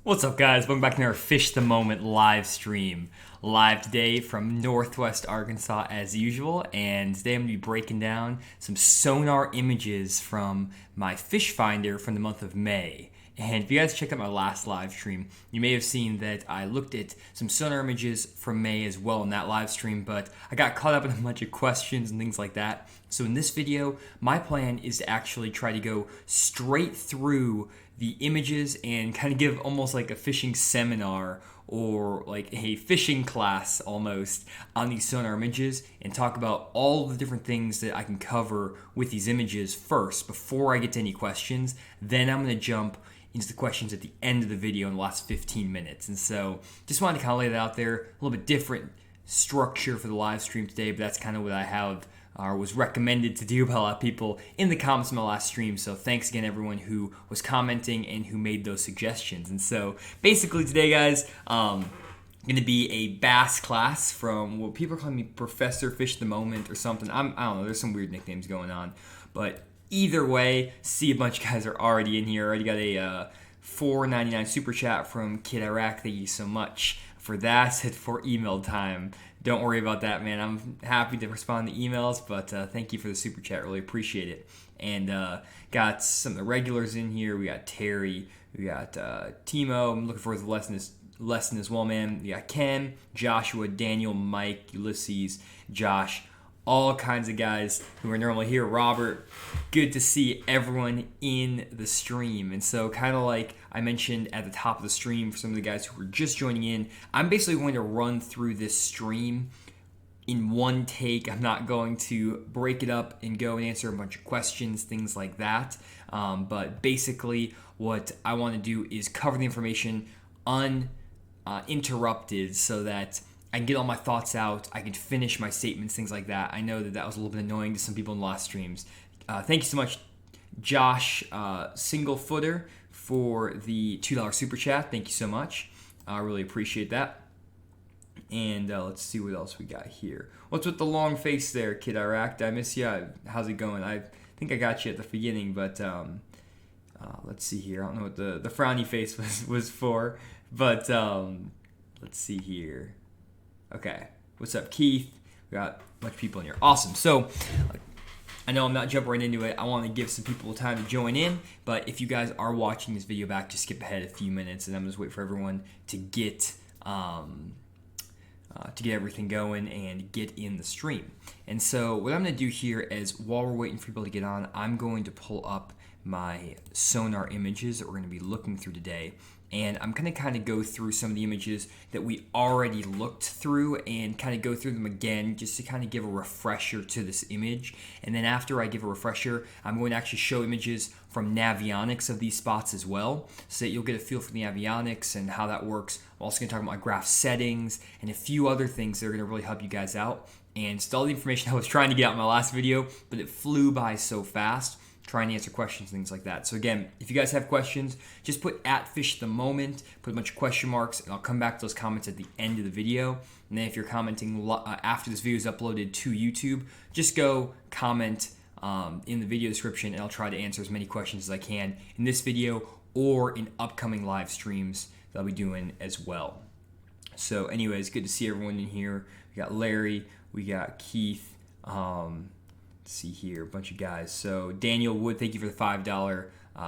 What's up, guys? Welcome back to our Fish the Moment live stream. Live today from Northwest Arkansas as usual, and today I'm going to be breaking down some sonar images from my fish finder from the month of May. And if you guys checked out my last live stream, you may have seen that I looked at some sonar images from May as well in that live stream, but I got caught up in a bunch of questions and things like that. So in this video, my plan is to actually try to go straight through the images and kind of give almost like a fishing seminar or like a fishing class almost on these sonar images and talk about all the different things that I can cover with these images first before I get to any questions. Then I'm going to jump into the questions at the end of the video in the last 15 minutes. And so just wanted to kind of lay that out there, a little bit different structure for the live stream today, but that's kind of what I have or was recommended to do by a lot of people in the comments in my last stream. So thanks again everyone who was commenting and who made those suggestions. And so basically today, guys, going to be a bass class from what people are calling me Professor Fish the Moment or something. I don't know, there's some weird nicknames going on, but either way, see a bunch of guys are already in here. Already got a $4.99 super chat from Kid Iraq. Thank you so much for that. Said for email time. Don't worry about that, man. I'm happy to respond to emails, but thank you for the super chat. Really appreciate it. And got some of the regulars in here. We got Terry. We got Timo. I'm looking forward to the lesson as well, man. We got Ken, Joshua, Daniel, Mike, Ulysses, Josh. All kinds of guys who are normally here. Robert, good to see everyone in the stream. And so kind of like I mentioned at the top of the stream for some of the guys who were just joining in, I'm basically going to run through this stream in one take. I'm not going to break it up and go and answer a bunch of questions, things like that. But basically what I want to do is cover the information uninterrupted so that I can get all my thoughts out. I can finish my statements, things like that. I know that that was a little bit annoying to some people in the last streams. Thank you so much, Josh Single Footer, for the $2 super chat. Thank you so much. I really appreciate that. And let's see what else we got here. What's with the long face there, Kid Iraq? Did I miss you? How's it going? I think I got you at the beginning, but let's see here. I don't know what the frowny face was for, but let's see here. Okay, what's up, Keith? We got a bunch of people in here. Awesome. So I know I'm not jumping right into it. I want to give some people time to join in, but if you guys are watching this video back, just skip ahead a few minutes, and I'm just wait for everyone to get everything going and get in the stream. And so what I'm going to do here is while we're waiting for people to get on, I'm going to pull up my sonar images that we're going to be looking through today. And I'm going to kind of go through some of the images that we already looked through and kind of go through them again just to kind of give a refresher to this image. And then after I give a refresher, I'm going to actually show images from Navionics of these spots as well so that you'll get a feel for the Navionics and how that works. I'm also going to talk about my graph settings and a few other things that are going to really help you guys out. And it's all the information I was trying to get out in my last video, but it flew by so fast. Trying to answer questions, things like that. So again, if you guys have questions, just put @FishTheMoment, put a bunch of question marks, and I'll come back to those comments at the end of the video. And then if you're commenting after this video is uploaded to YouTube, just go comment in the video description, and I'll try to answer as many questions as I can in this video or in upcoming live streams that I'll be doing as well. So anyways, good to see everyone in here. We got Larry, we got Keith, let's see here, a bunch of guys. So Daniel Wood, thank you for the $5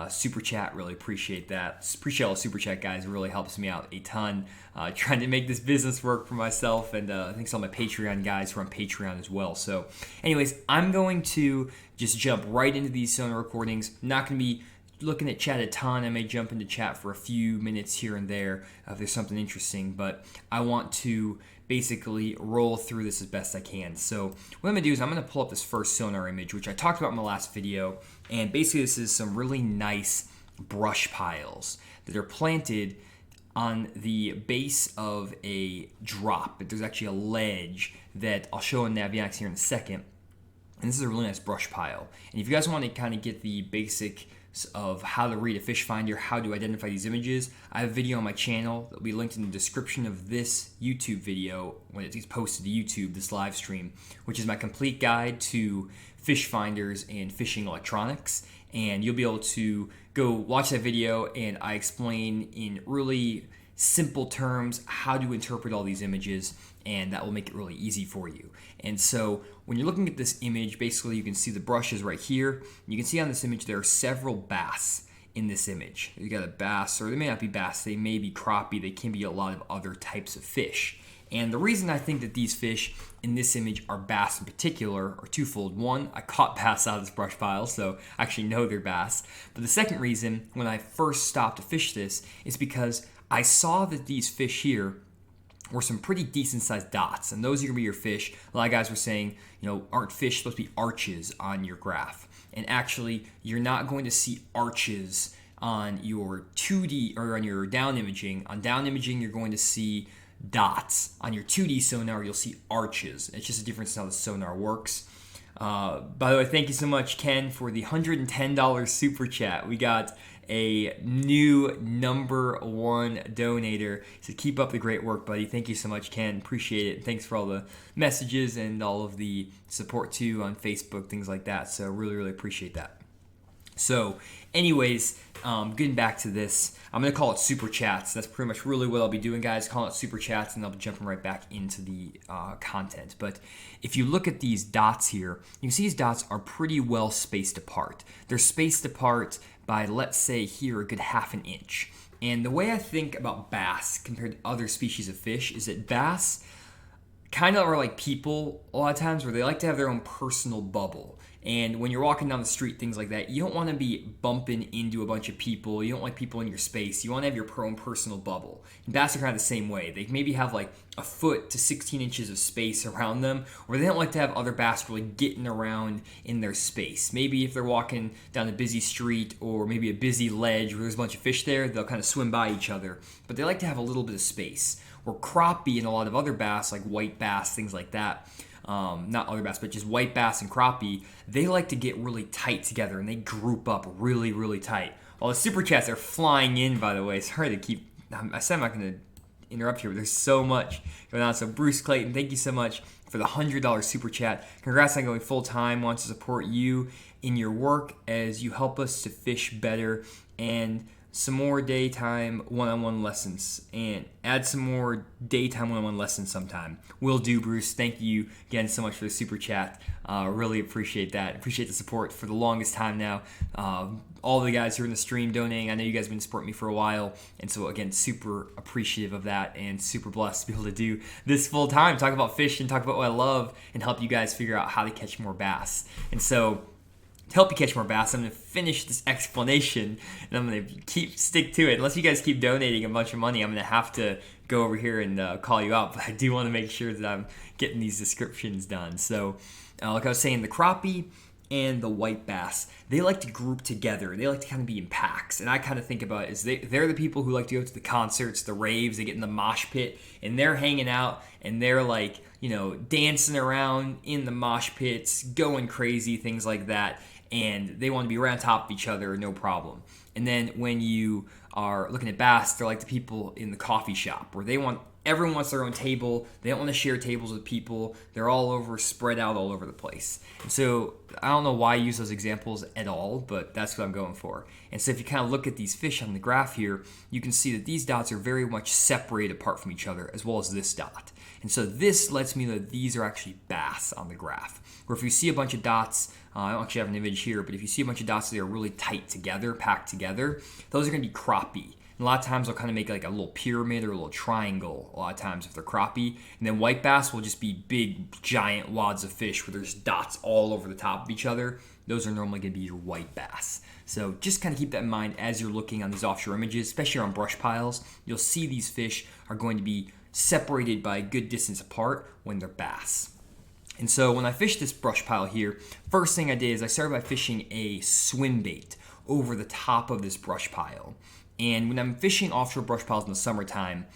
super chat. Really appreciate that. Appreciate all the super chat, guys. It really helps me out a ton. Trying to make this business work for myself, and thanks to all my Patreon guys who are on Patreon as well. So anyways, I'm going to just jump right into these sonar recordings. Not going to be looking at chat a ton. I may jump into chat for a few minutes here and there if there's something interesting, but I want to basically roll through this as best I can. So what I'm going to do is I'm going to pull up this first sonar image, which I talked about in my last video, and basically this is some really nice brush piles that are planted on the base of a drop. But there's actually a ledge that I'll show in Navionics here in a second, and this is a really nice brush pile. And if you guys want to kind of get the basic of how to read a fish finder, how to identify these images, I have a video on my channel that will be linked in the description of this YouTube video when it gets posted to YouTube, this live stream, which is my complete guide to fish finders and fishing electronics. and you'll be able to go watch that video, and I explain in really simple terms how to interpret all these images, and that will make it really easy for you. And so when you're looking at this image, basically you can see the brushes right here. You can see on this image there are several bass in this image. You got a bass, or they may not be bass, they may be crappie, they can be a lot of other types of fish. And the reason I think that these fish in this image are bass in particular are twofold. One, I caught bass out of this brush pile, so I actually know they're bass. But the second reason, when I first stopped to fish this, is because I saw that these fish here were some pretty decent sized dots, and those are gonna be your fish. A lot of guys were saying, aren't fish supposed to be arches on your graph? And actually, you're not going to see arches on your 2D or on your down imaging. On down imaging, you're going to see dots. On your 2D sonar, you'll see arches. It's just a difference in how the sonar works. By the way, thank you so much, Ken, for the $110 super chat. We got a new #1 donator. So keep up the great work, buddy. Thank you so much, Ken. Appreciate it. Thanks for all the messages and all of the support too on Facebook, things like that. So really, really appreciate that. So anyways, getting back to this, I'm going to call it super chats. That's pretty much really what I'll be doing, guys. Calling it super chats, and I'll be jumping right back into the content. But if you look at these dots here, you can see these dots are pretty well spaced apart. They're spaced apart by, let's say here, a good ½ an inch. And the way I think about bass compared to other species of fish is that bass kind of are like people a lot of times, where they like to have their own personal bubble. And when you're walking down the street, things like that, you don't want to be bumping into a bunch of people. You don't like people in your space. You want to have your own personal bubble. And bass are kind of the same way. They maybe have like a foot to 16 inches of space around them, or they don't like to have other bass really getting around in their space. Maybe if they're walking down a busy street or maybe a busy ledge where there's a bunch of fish there, they'll kind of swim by each other. But they like to have a little bit of space. Or crappie and a lot of other bass, like white bass, things like that, not other bass, but just white bass and crappie, they like to get really tight together, and they group up really, really tight. All the super chats are flying in, by the way. Sorry to keep, I said I'm not going to interrupt here, but there's so much going on. So Bruce Clayton, thank you so much for the $100 super chat. Congrats on going full time. Want to support you in your work as you help us to fish better, and some more daytime one-on-one lessons, and add some more daytime one-on-one lessons sometime. Will do, Bruce. Thank you again so much for the super chat. Really appreciate that. Appreciate the support for the longest time now. All the guys who are in the stream donating, I know you guys have been supporting me for a while, and so again, super appreciative of that, and super blessed to be able to do this full time, talk about fish and talk about what I love, and help you guys figure out how to catch more bass. And so, to help you catch more bass, I'm going to finish this explanation, and I'm going to stick to it. Unless you guys keep donating a bunch of money, I'm going to have to go over here and call you out. But I do want to make sure that I'm getting these descriptions done. So, like I was saying, the crappie and the white bass, they like to group together. They like to kind of be in packs. And I kind of think about it as they're the people who like to go to the concerts, the raves, they get in the mosh pit, and they're hanging out, and they're like, dancing around in the mosh pits, going crazy, things like that. And they want to be right on top of each other, no problem. And then when you are looking at bass, they're like the people in the coffee shop, where everyone wants their own table. They don't want to share tables with people. They're all over, spread out all over the place. And so I don't know why I use those examples at all, but that's what I'm going for. And so if you kind of look at these fish on the graph here, you can see that these dots are very much separated apart from each other, as well as this dot. And so this lets me know that these are actually bass on the graph. Where if you see a bunch of dots, I don't actually have an image here, but if you see a bunch of dots that are really tight together, packed together, those are going to be crappie. And a lot of times they'll kind of make like a little pyramid or a little triangle a lot of times if they're crappie. And then white bass will just be big, giant wads of fish where there's dots all over the top of each other. Those are normally going to be your white bass. So just kind of keep that in mind as you're looking on these offshore images, especially on brush piles. You'll see these fish are going to be separated by a good distance apart when they're bass. And so when I fished this brush pile here, first thing I did is I started by fishing a swim bait over the top of this brush pile. And when I'm fishing offshore brush piles in the summertime,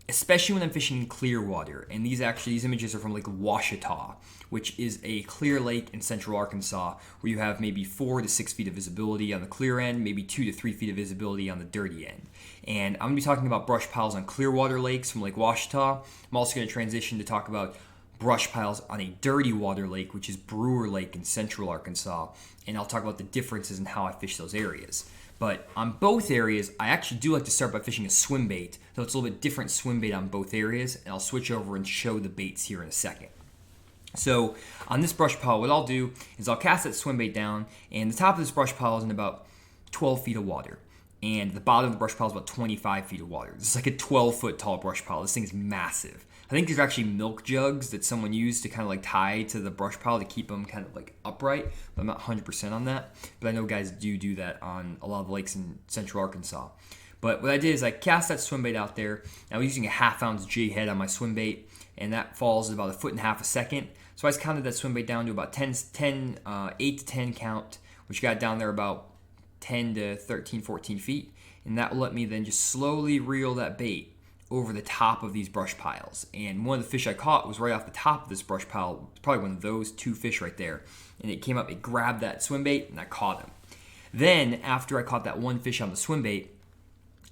especially when I'm fishing in clear water, and these images are from Lake Washita, which is a clear lake in central Arkansas, where you have maybe 4 to 6 feet of visibility on the clear end, maybe 2 to 3 feet of visibility on the dirty end. And I'm going to be talking about brush piles on clear water lakes from Lake Washita. I'm also going to transition to talk about brush piles on a dirty water lake, which is Brewer Lake in central Arkansas, and I'll talk about the differences in how I fish those areas. But on both areas, I actually do like to start by fishing a swim bait, so it's a little bit different swim bait on both areas, and I'll switch over and show the baits here in a second. So on this brush pile, what I'll do is I'll cast that swim bait down, and the top of this brush pile is in about 12 feet of water, and the bottom of the brush pile is about 25 feet of water. This is like a 12-foot tall brush pile. This thing is massive. I think there's actually milk jugs that someone used to kind of like tie to the brush pile to keep them kind of like upright, but I'm not 100% on that. But I know guys do that on a lot of lakes in central Arkansas. But what I did is I cast that swim bait out there. I was using a 1/2 ounce jig head on my swim bait, and that falls at about 1.5 feet a second. So I just counted that swim bait down to about 8 to 10 count, which got down there about 10 to 13, 14 feet. And that will let me then just slowly reel that bait over the top of these brush piles. And one of the fish I caught was right off the top of this brush pile, probably one of those 2 fish right there. And it came up, it grabbed that swim bait, and I caught him. Then, after I caught that 1 fish on the swim bait,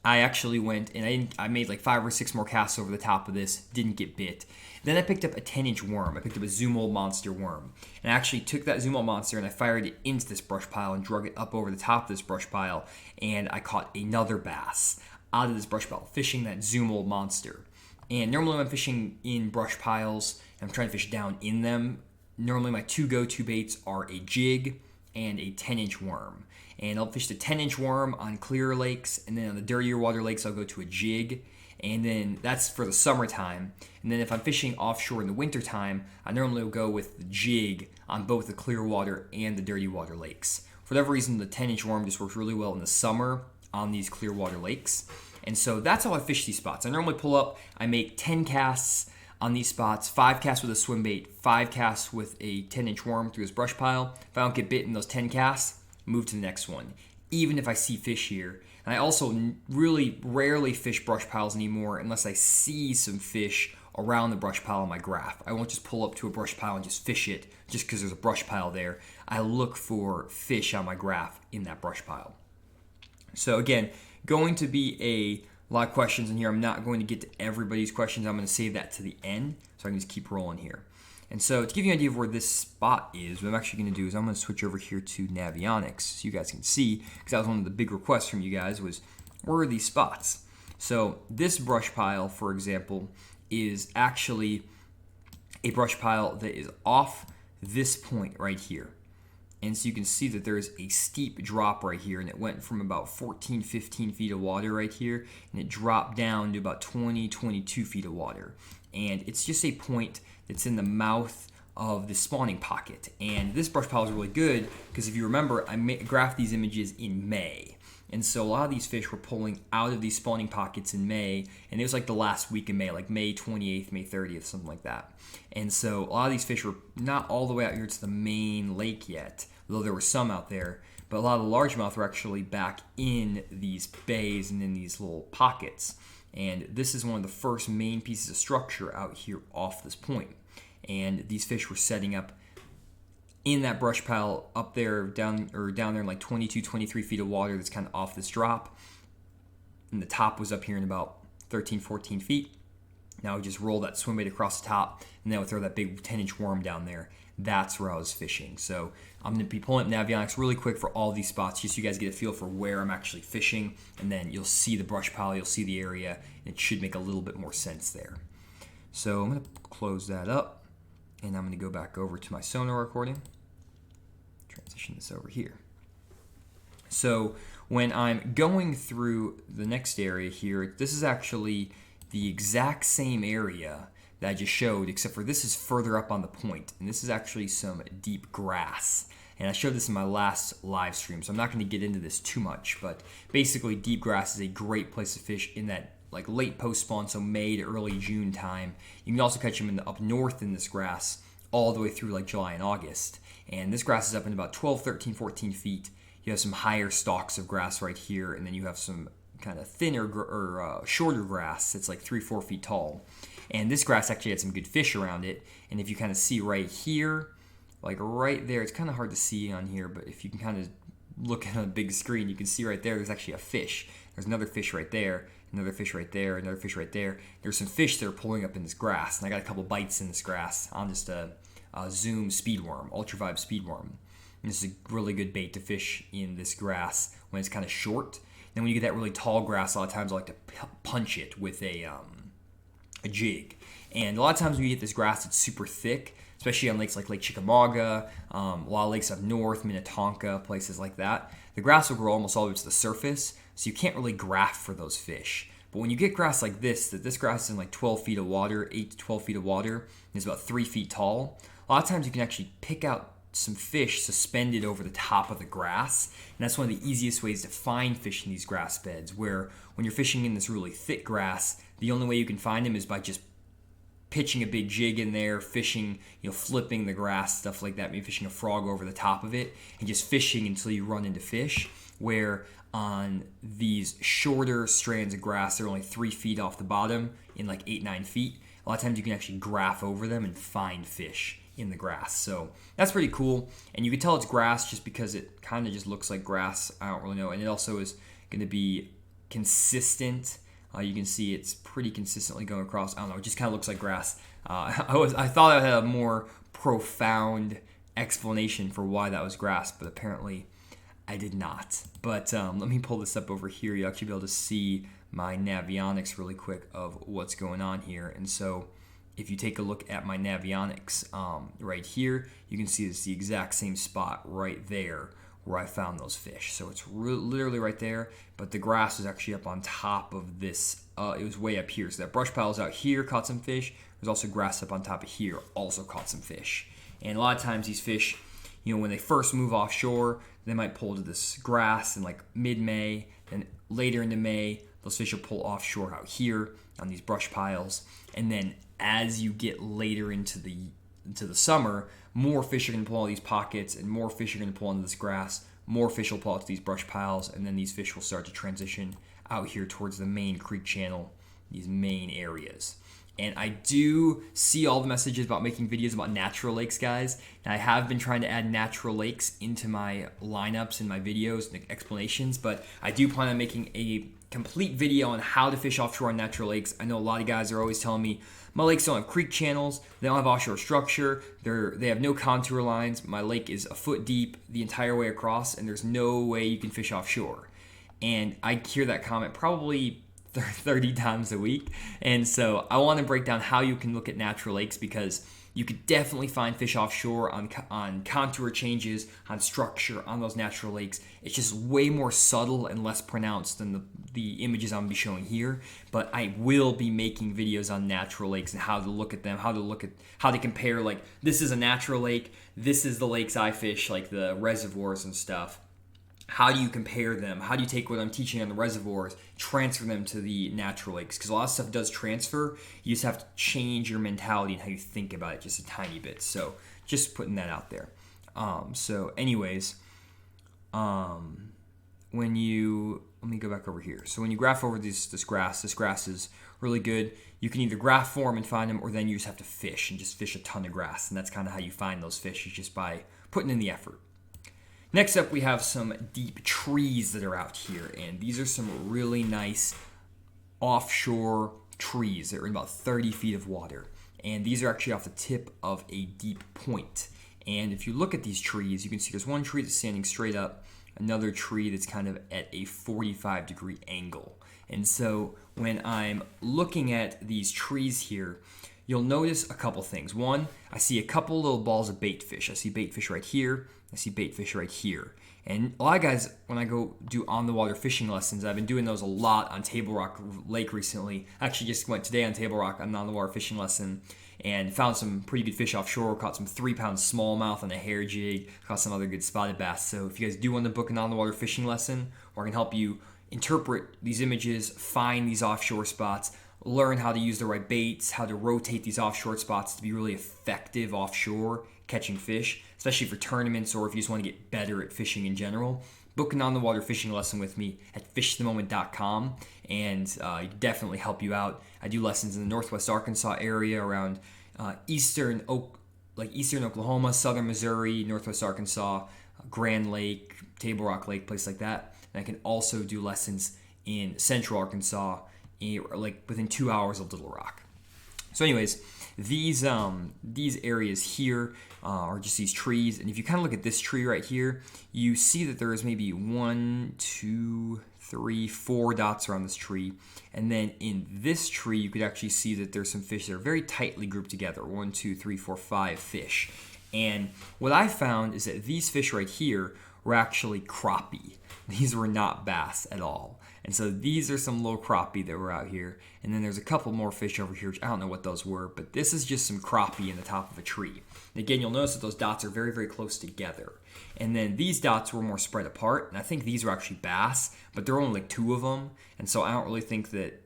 I actually went and I made like 5 or 6 more casts over the top of this, didn't get bit. Then I picked up a 10-inch worm. I picked up a Zoom Old Monster worm. And I actually took that Zoom Old Monster and I fired it into this brush pile and drug it up over the top of this brush pile. And I caught another bass out of this brush pile, fishing that Zoom Old Monster. And normally when I'm fishing in brush piles, and I'm trying to fish down in them, normally my 2 go-to baits are a jig and a 10-inch worm. And I'll fish the 10-inch worm on clearer lakes, and then on the dirtier water lakes, I'll go to a jig. And then that's for the summertime. And then if I'm fishing offshore in the wintertime, I normally will go with the jig on both the clear water and the dirty water lakes. For whatever reason, the 10-inch worm just works really well in the summer on these clear water lakes. And so that's how I fish these spots. I normally pull up, I make 10 casts on these spots, 5 casts with a swim bait, 5 casts with a 10-inch worm through this brush pile. If I don't get bit in those 10 casts, move to the next one, even if I see fish here. And I also really rarely fish brush piles anymore unless I see some fish around the brush pile on my graph. I won't just pull up to a brush pile and just fish it just because there's a brush pile there. I look for fish on my graph in that brush pile. So again, going to be a lot of questions in here. I'm not going to get to everybody's questions. I'm going to save that to the end so I can just keep rolling here. And so to give you an idea of where this spot is, what I'm actually going to do is I'm going to switch over here to Navionics so you guys can see, because that was one of the big requests from you guys was, where are these spots? So this brush pile, for example, is actually a brush pile that is off this point right here. And so you can see that there's a steep drop right here, and it went from about 14, 15 feet of water right here, and it dropped down to about 20, 22 feet of water. And it's just a point that's in the mouth of the spawning pocket. And this brush pile is really good because if you remember, I graphed these images in May. And so a lot of these fish were pulling out of these spawning pockets in May, and it was like the last week in May, like May 28th, May 30th, something like that. And so a lot of these fish were not all the way out here to the main lake yet, though there were some out there, but a lot of the largemouth were actually back in these bays and in these little pockets. And this is one of the first main pieces of structure out here off this point. And these fish were setting up in that brush pile up there, down there in like 22, 23 feet of water that's kind of off this drop. And the top was up here in about 13, 14 feet. Now we just roll that swim bait across the top, and then we'll throw that big 10-inch worm down there. That's where I was fishing. So I'm going to be pulling up Navionics really quick for all these spots, just so you guys get a feel for where I'm actually fishing, and then you'll see the brush pile, you'll see the area, and it should make a little bit more sense there. So I'm going to close that up, and I'm going to go back over to my Sonar recording. Transition this over here. So when I'm going through the next area here, this is actually the exact same area that I just showed, except for this is further up on the point, and this is actually some deep grass. And I showed this in my last live stream, so I'm not going to get into this too much, but basically deep grass is a great place to fish in that like late post-spawn, so May to early June time. You can also catch them in up north in this grass all the way through like July and August. And this grass is up in about 12, 13, 14 feet. You have some higher stalks of grass right here, and then you have some kind of thinner or shorter grass that's like 3, 4 feet tall. And this grass actually had some good fish around it. And if you kind of see right here, like right there, it's kind of hard to see on here, but if you can kind of look at a big screen, you can see right there, there's actually a fish. There's another fish right there, and another fish right there, another fish right there. There's some fish that are pulling up in this grass, and I got a couple bites in this grass on just a Zoom speedworm, ultra vibe speedworm. And this is a really good bait to fish in this grass when it's kind of short. Then when you get that really tall grass, a lot of times I like to punch it with a jig. And a lot of times when you get this grass, it's super thick, especially on lakes like Lake Chickamauga, a lot of lakes up north, Minnetonka, places like that. The grass will grow almost all the way to the surface, so you can't really graft for those fish. But when you get grass like this grass is in like 12 feet of water, 8 to 12 feet of water, and it's about 3 feet tall, a lot of times you can actually pick out some fish suspended over the top of the grass. And that's one of the easiest ways to find fish in these grass beds, where when you're fishing in this really thick grass, the only way you can find them is by just pitching a big jig in there, fishing, flipping the grass, stuff like that, maybe fishing a frog over the top of it, and just fishing until you run into fish. Where on these shorter strands of grass, they're only 3 feet off the bottom in like 8-9 feet. A lot of times you can actually graph over them and find fish in the grass. So that's pretty cool. And you can tell it's grass just because it kind of just looks like grass. I don't really know. And it also is going to be consistent. You can see it's pretty consistently going across. I don't know. It just kind of looks like grass. I thought I had a more profound explanation for why that was grass, but apparently I did not. But let me pull this up over here. You'll actually be able to see my Navionics really quick of what's going on here. And so if you take a look at my Navionics right here, you can see it's the exact same spot right there where I found those fish. So it's literally right there, but the grass is actually up on top of this. It was way up here. So that brush pile is out here, caught some fish. There's also grass up on top of here, also caught some fish. And a lot of times these fish, when they first move offshore, they might pull to this grass in like mid-May. Then later into May, those fish will pull offshore out here on these brush piles. And then as you get later into the summer, more fish are going to pull out these pockets, and more fish are going to pull into this grass. More fish will pull out to these brush piles, and then these fish will start to transition out here towards the main creek channel, these main areas. And I do see all the messages about making videos about natural lakes, guys. And I have been trying to add natural lakes into my lineups and my videos and explanations, but I do plan on making a complete video on how to fish offshore on natural lakes. I know a lot of guys are always telling me, my lakes don't have creek channels, they don't have offshore structure, they have no contour lines, my lake is a foot deep the entire way across, and there's no way you can fish offshore. And I hear that comment probably 30 times a week. And so I want to break down how you can look at natural lakes, because you could definitely find fish offshore on contour changes, on structure, on those natural lakes. It's just way more subtle and less pronounced than the images I'm going to be showing here. But I will be making videos on natural lakes and how to look at them, how to compare, like, this is a natural lake, this is the lakes I fish, like the reservoirs and stuff. How do you compare them? How do you take what I'm teaching on the reservoirs, transfer them to the natural lakes? Because a lot of stuff does transfer. You just have to change your mentality and how you think about it just a tiny bit. So just putting that out there. Let me go back over here. So when you graph over this grass is really good. You can either graph for them and find them, or then you just have to fish and just fish a ton of grass. And that's kind of how you find those fish, is just by putting in the effort. Next up, we have some deep trees that are out here, and these are some really nice offshore trees that are in about 30 feet of water. And these are actually off the tip of a deep point. And if you look at these trees, you can see there's one tree that's standing straight up, another tree that's kind of at a 45-degree angle. And so when I'm looking at these trees here, you'll notice a couple things. One, I see a couple little balls of bait fish. I see bait fish right here. I see bait fish right here. And a lot of guys, when I go do on-the-water fishing lessons, I've been doing those a lot on Table Rock Lake recently. Actually just went today on Table Rock on an on-the-water fishing lesson and found some pretty good fish offshore. Caught some 3-pound smallmouth on a hair jig. Caught some other good spotted bass. So if you guys do want to book an on-the-water fishing lesson, where I can help you interpret these images, find these offshore spots, learn how to use the right baits, how to rotate these offshore spots to be really effective offshore catching fish, especially for tournaments, or if you just want to get better at fishing in general, book an on-the-water fishing lesson with me at fishthemoment.com, and it definitely help you out. I do lessons in the Northwest Arkansas area, around eastern Oklahoma, southern Missouri, Northwest Arkansas, Grand Lake, Table Rock Lake, place like that. And I can also do lessons in central Arkansas, like within 2 hours of Little Rock. So anyways, these areas here are just these trees, and if you kind of look at this tree right here, you see that there is maybe 1, 2, 3, 4 dots around this tree, and then in this tree you could actually see that there's some fish that are very tightly grouped together. 1, 2, 3, 4, 5 fish. And what I found is that these fish right here were actually crappie. These were not bass at all. And so these are some little crappie that were out here. And then there's a couple more fish over here, which I don't know what those were, but this is just some crappie in the top of a tree. And again, you'll notice that those dots are very, very close together. And then these dots were more spread apart, and I think these were actually bass, but there were only like 2 of them. And so I don't really think that,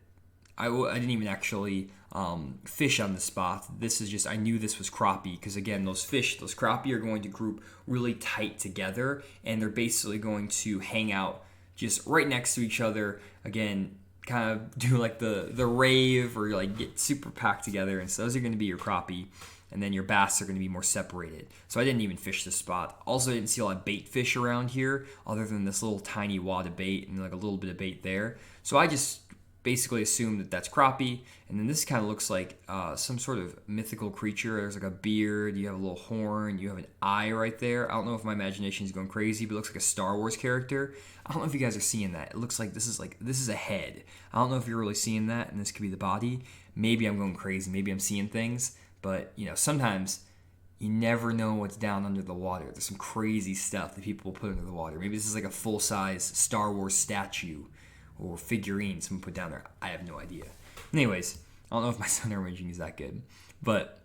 I didn't even actually fish on this spot. This is just, I knew this was crappie because again, those crappie are going to group really tight together, and they're basically going to hang out just right next to each other. Again, kind of do like the rave, or like get super packed together. And so those are going to be your crappie, and then your bass are going to be more separated. So I didn't even fish this spot. Also, I didn't see a lot of bait fish around here other than this little tiny wad of bait and like a little bit of bait there. So I just basically assume that that's crappie. And then this kind of looks like some sort of mythical creature. There's like a beard, you have a little horn, you have an eye right there. I don't know if my imagination is going crazy, but it looks like a Star Wars character. I don't know if you guys are seeing that. It looks like this is a head. I don't know if you're really seeing that, and this could be the body. Maybe I'm going crazy. Maybe I'm seeing things. But, sometimes you never know what's down under the water. There's some crazy stuff that people will put under the water. Maybe this is like a full-size Star Wars statue or figurine someone put down there. I have no idea. Anyways, I don't know if my sonar imaging is that good. But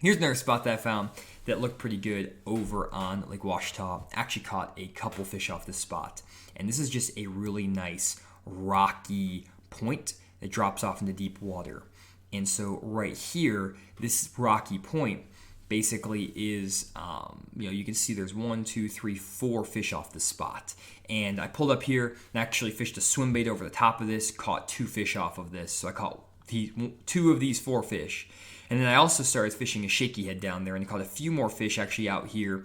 here's another spot that I found that looked pretty good over on Lake Ouachita. Actually caught a couple fish off this spot. And this is just a really nice rocky point that drops off into deep water. And so right here, this rocky point basically is, you can see there's 1, 2, 3, 4 fish off this spot. And I pulled up here and actually fished a swim bait over the top of this, caught 2 fish off of this. So I caught 2 of these 4 fish. And then I also started fishing a shaky head down there and caught a few more fish actually out here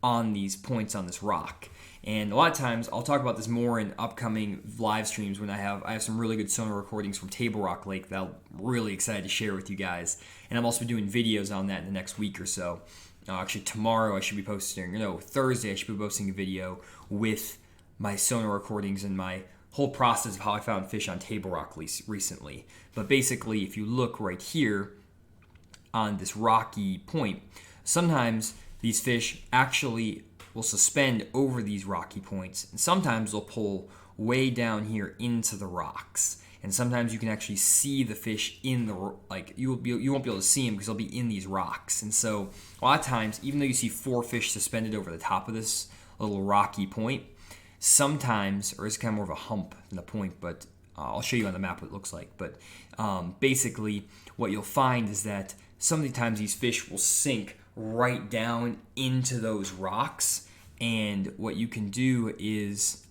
on these points on this rock. And a lot of times, I'll talk about this more in upcoming live streams when I have some really good sonar recordings from Table Rock Lake that I'm really excited to share with you guys. And I'm also doing videos on that in the next week or so. Actually, tomorrow I should be posting, Thursday I should be posting a video with my sonar recordings and my whole process of how I found fish on Table Rock recently. But basically, if you look right here on this rocky point, sometimes these fish actually will suspend over these rocky points, and sometimes they'll pull way down here into the rocks. And sometimes you can actually see the fish in the, you won't be able to see them because they'll be in these rocks. And so a lot of times, even though you see 4 fish suspended over the top of this little rocky point, sometimes, or it's kind of more of a hump than a point, but I'll show you on the map what it looks like. But basically, what you'll find is that sometimes these fish will sink right down into those rocks, and what you can do is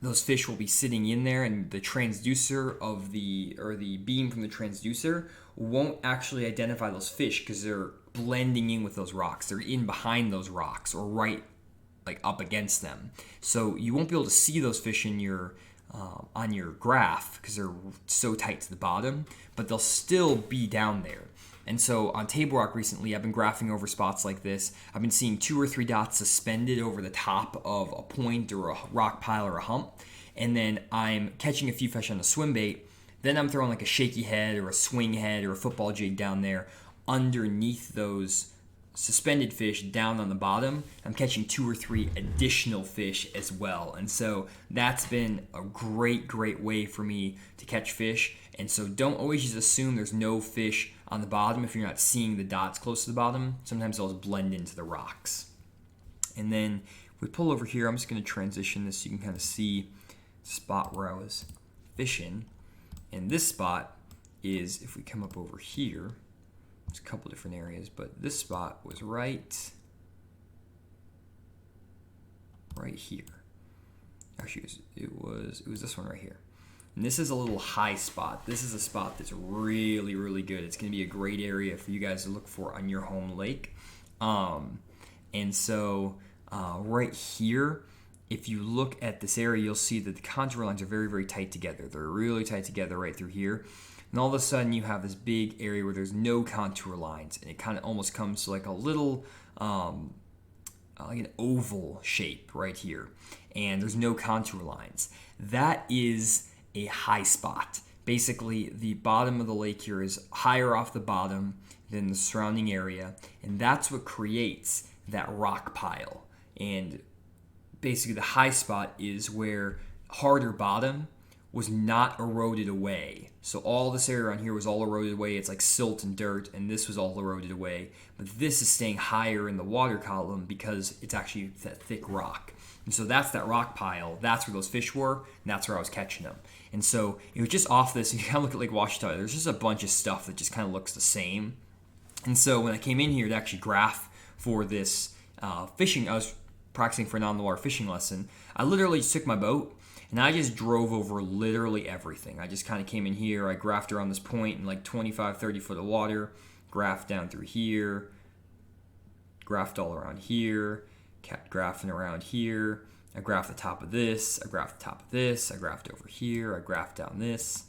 those fish will be sitting in there, and the transducer of the beam from the transducer won't actually identify those fish because they're blending in with those rocks. They're in behind those rocks or right up against them, so you won't be able to see those fish in your on your graph because they're so tight to the bottom, but they'll still be down there. And so on Table Rock recently, I've been graphing over spots like this. I've been seeing 2 or 3 dots suspended over the top of a point or a rock pile or a hump. And then I'm catching a few fish on a swim bait. Then I'm throwing like a shaky head or a swing head or a football jig down there underneath those suspended fish down on the bottom. I'm catching 2 or 3 additional fish as well. And so that's been a great way for me to catch fish. And so don't always just assume there's no fish on the bottom if you're not seeing the dots close to the bottom. Sometimes they'll just blend into the rocks. And then if we pull over here, I'm just going to transition this so you can kind of see the spot where I was fishing. And this spot is, if we come up over here, there's a couple different areas, but this spot was right here. Actually, it was this one right here. And this is a little high spot. This is a spot that's really good. It's going to be a great area for you guys to look for on your home lake. And so right here if you look at this area, you'll see that the contour lines are very, very tight together. They're really tight together right through here. And all of a sudden, you have this big area where there's no contour lines, and it kind of almost comes to like a little, like an oval shape right here. And there's no contour lines. That is a high spot. Basically, the bottom of the lake here is higher off the bottom than the surrounding area, and that's what creates that rock pile. And basically, the high spot is where harder bottom was not eroded away. So all this area around here was all eroded away. It's like silt and dirt, and this was all eroded away. But this is staying higher in the water column because it's actually that thick rock. And so that's that rock pile. That's where those fish were, and that's where I was catching them. And so it was just off this. If you kind of look at Lake Ouachita, there's just a bunch of stuff that just kind of looks the same. And so when I came in here to actually graph for this fishing, I was practicing for an on-the-water fishing lesson. I literally just took my boat and I just drove over literally everything. I just kind of came in here, I graphed around this point in like 25, 30 foot of water, graphed down through here, graphed all around here, kept graphing around here. I graphed the top of this, I graphed the top of this, I graphed over here, I graphed down this,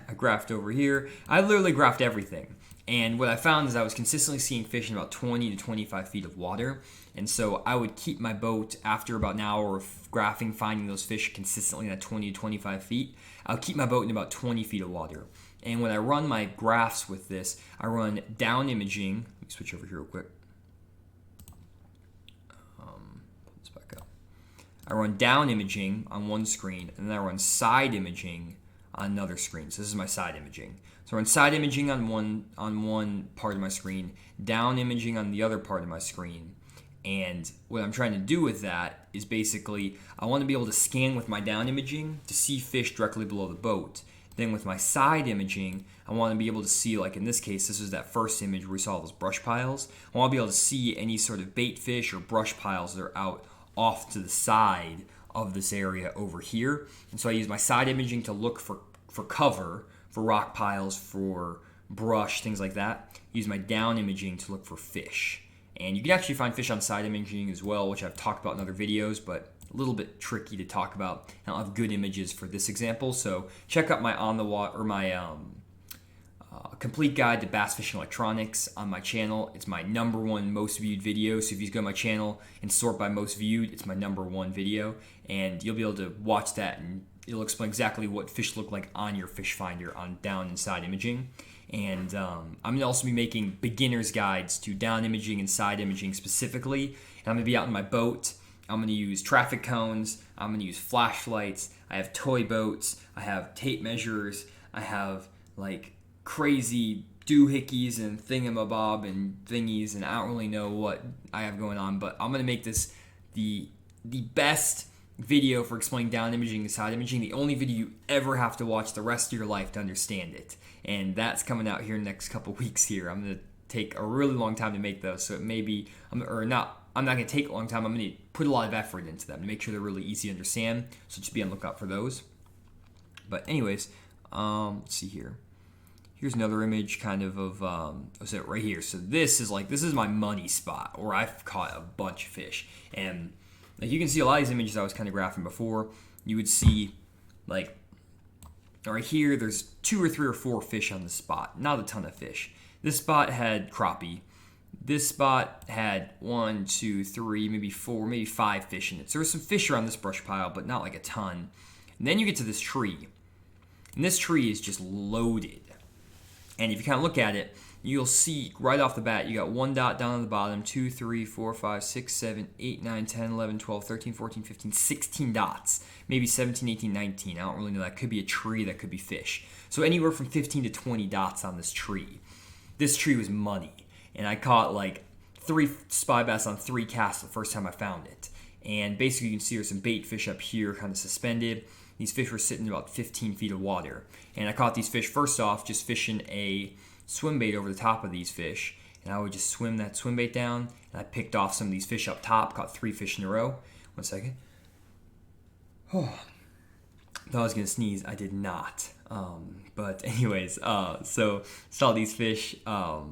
I graphed over here. I literally graphed everything. And what I found is I was consistently seeing fish in about 20 to 25 feet of water. And so I would keep my boat after about an hour of graphing, finding those fish consistently in that 20 to 25 feet. I'll keep my boat in about 20 feet of water. And when I run my graphs with this, I run down imaging. Let me switch over here real quick. Pull this back up. I run down imaging on one screen, and then I run side imaging on another screen. So this is my side imaging. So I run side imaging on one part of my screen, down imaging on the other part of my screen. And what I'm trying to do with that is basically I want to be able to scan with my down imaging to see fish directly below the boat. Then with my side imaging, I want to be able to see, like in this case, this is that first image where we saw those brush piles. I want to be able to see any sort of bait fish or brush piles that are out off to the side of this area over here. And so I use my side imaging to look for cover, for rock piles, for brush, things like that. Use my down imaging to look for fish. And you can actually find fish on side imaging as well, which I've talked about in other videos, but a little bit tricky to talk about. I don't have good images for this example, so check out my on the water or my complete guide to bass fishing electronics on my channel. It's my #1 most viewed video. So if you go to my channel and sort by most viewed, it's my #1 video, and you'll be able to watch that and it'll explain exactly what fish look like on your fish finder on down and side imaging. And I'm going to also be making beginner's guides to down imaging and side imaging specifically. And I'm going to be out in my boat. I'm going to use traffic cones. I'm going to use flashlights. I have toy boats. I have tape measures. I have like crazy doohickeys and thingamabob and thingies. And I don't really know what I have going on. But I'm going to make this the best video for explaining down imaging and side imaging, the only video you ever have to watch the rest of your life to understand it. And that's coming out here in the next couple weeks here. I'm going to take a really long time to make those, so it may be, I'm not going to take a long time. I'm going to put a lot of effort into them to make sure they're really easy to understand, so just be on the lookout for those. But anyways, let's see here. Here's another image kind of right here. So this is my money spot where I've caught a bunch of fish. And like you can see a lot of these images I was kind of graphing before. You would see like right here, there's 2 or 3 or 4 fish on this spot. Not a ton of fish. This spot had crappie. This spot had 1, 2, 3, maybe 4, maybe 5 fish in it. So there's some fish around this brush pile, but not like a ton. And then you get to this tree. And this tree is just loaded. And if you kind of look at it, you'll see right off the bat, you got 1 dot down on the bottom, 2, 3, 4, 5, 6, 7, 8, 9, 10, 11, 12, 13, 14, 15, 16 dots. Maybe 17, 18, 19. I don't really know. That could be a tree. That could be fish. So anywhere from 15 to 20 dots on this tree. This tree was money. And I caught like 3 spy bass on 3 casts the first time I found it. And basically you can see there's some bait fish up here kind of suspended. These fish were sitting in about 15 feet of water. And I caught these fish first off just fishing a swim bait over the top of these fish. And I would just swim that swim bait down. And I picked off some of these fish up top. Caught 3 fish in a row. 1 second. Oh, thought I was going to sneeze. I did not. But anyways, so saw these fish. So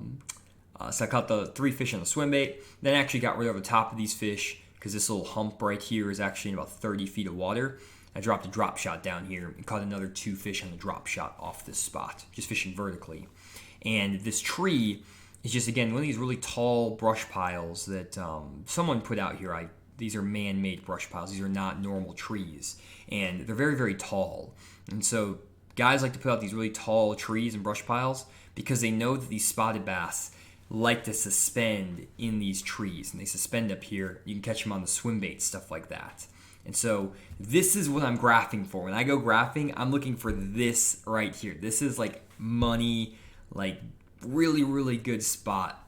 I caught the 3 fish on the swim bait. Then I actually got rid of the top of these fish. because this little hump right here is actually in about 30 feet of water. I dropped a drop shot down here and caught another 2 fish on the drop shot off this spot, just fishing vertically. And this tree is just, again, one of these really tall brush piles that someone put out here. These are man-made brush piles. These are not normal trees. And they're very, very tall. And so guys like to put out these really tall trees and brush piles because they know that these spotted bass like to suspend in these trees. And they suspend up here. You can catch them on the swim bait, stuff like that. And so this is what I'm graphing for. When I go graphing, I'm looking for this right here. This is like money, like really, really good spot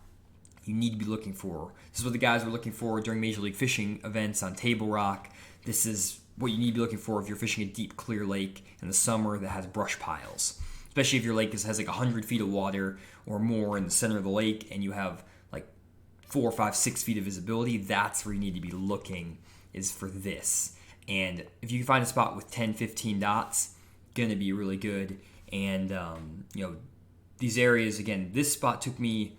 you need to be looking for. This is what the guys were looking for during Major League Fishing events on Table Rock. This is what you need to be looking for if you're fishing a deep, clear lake in the summer that has brush piles. Especially if your lake has like 100 feet of water or more in the center of the lake and you have like 4, 5, 6 feet of visibility. That's where you need to be looking, is for this. And if you can find a spot with 10, 15 dots, going to be really good. And, these areas, again, this spot took me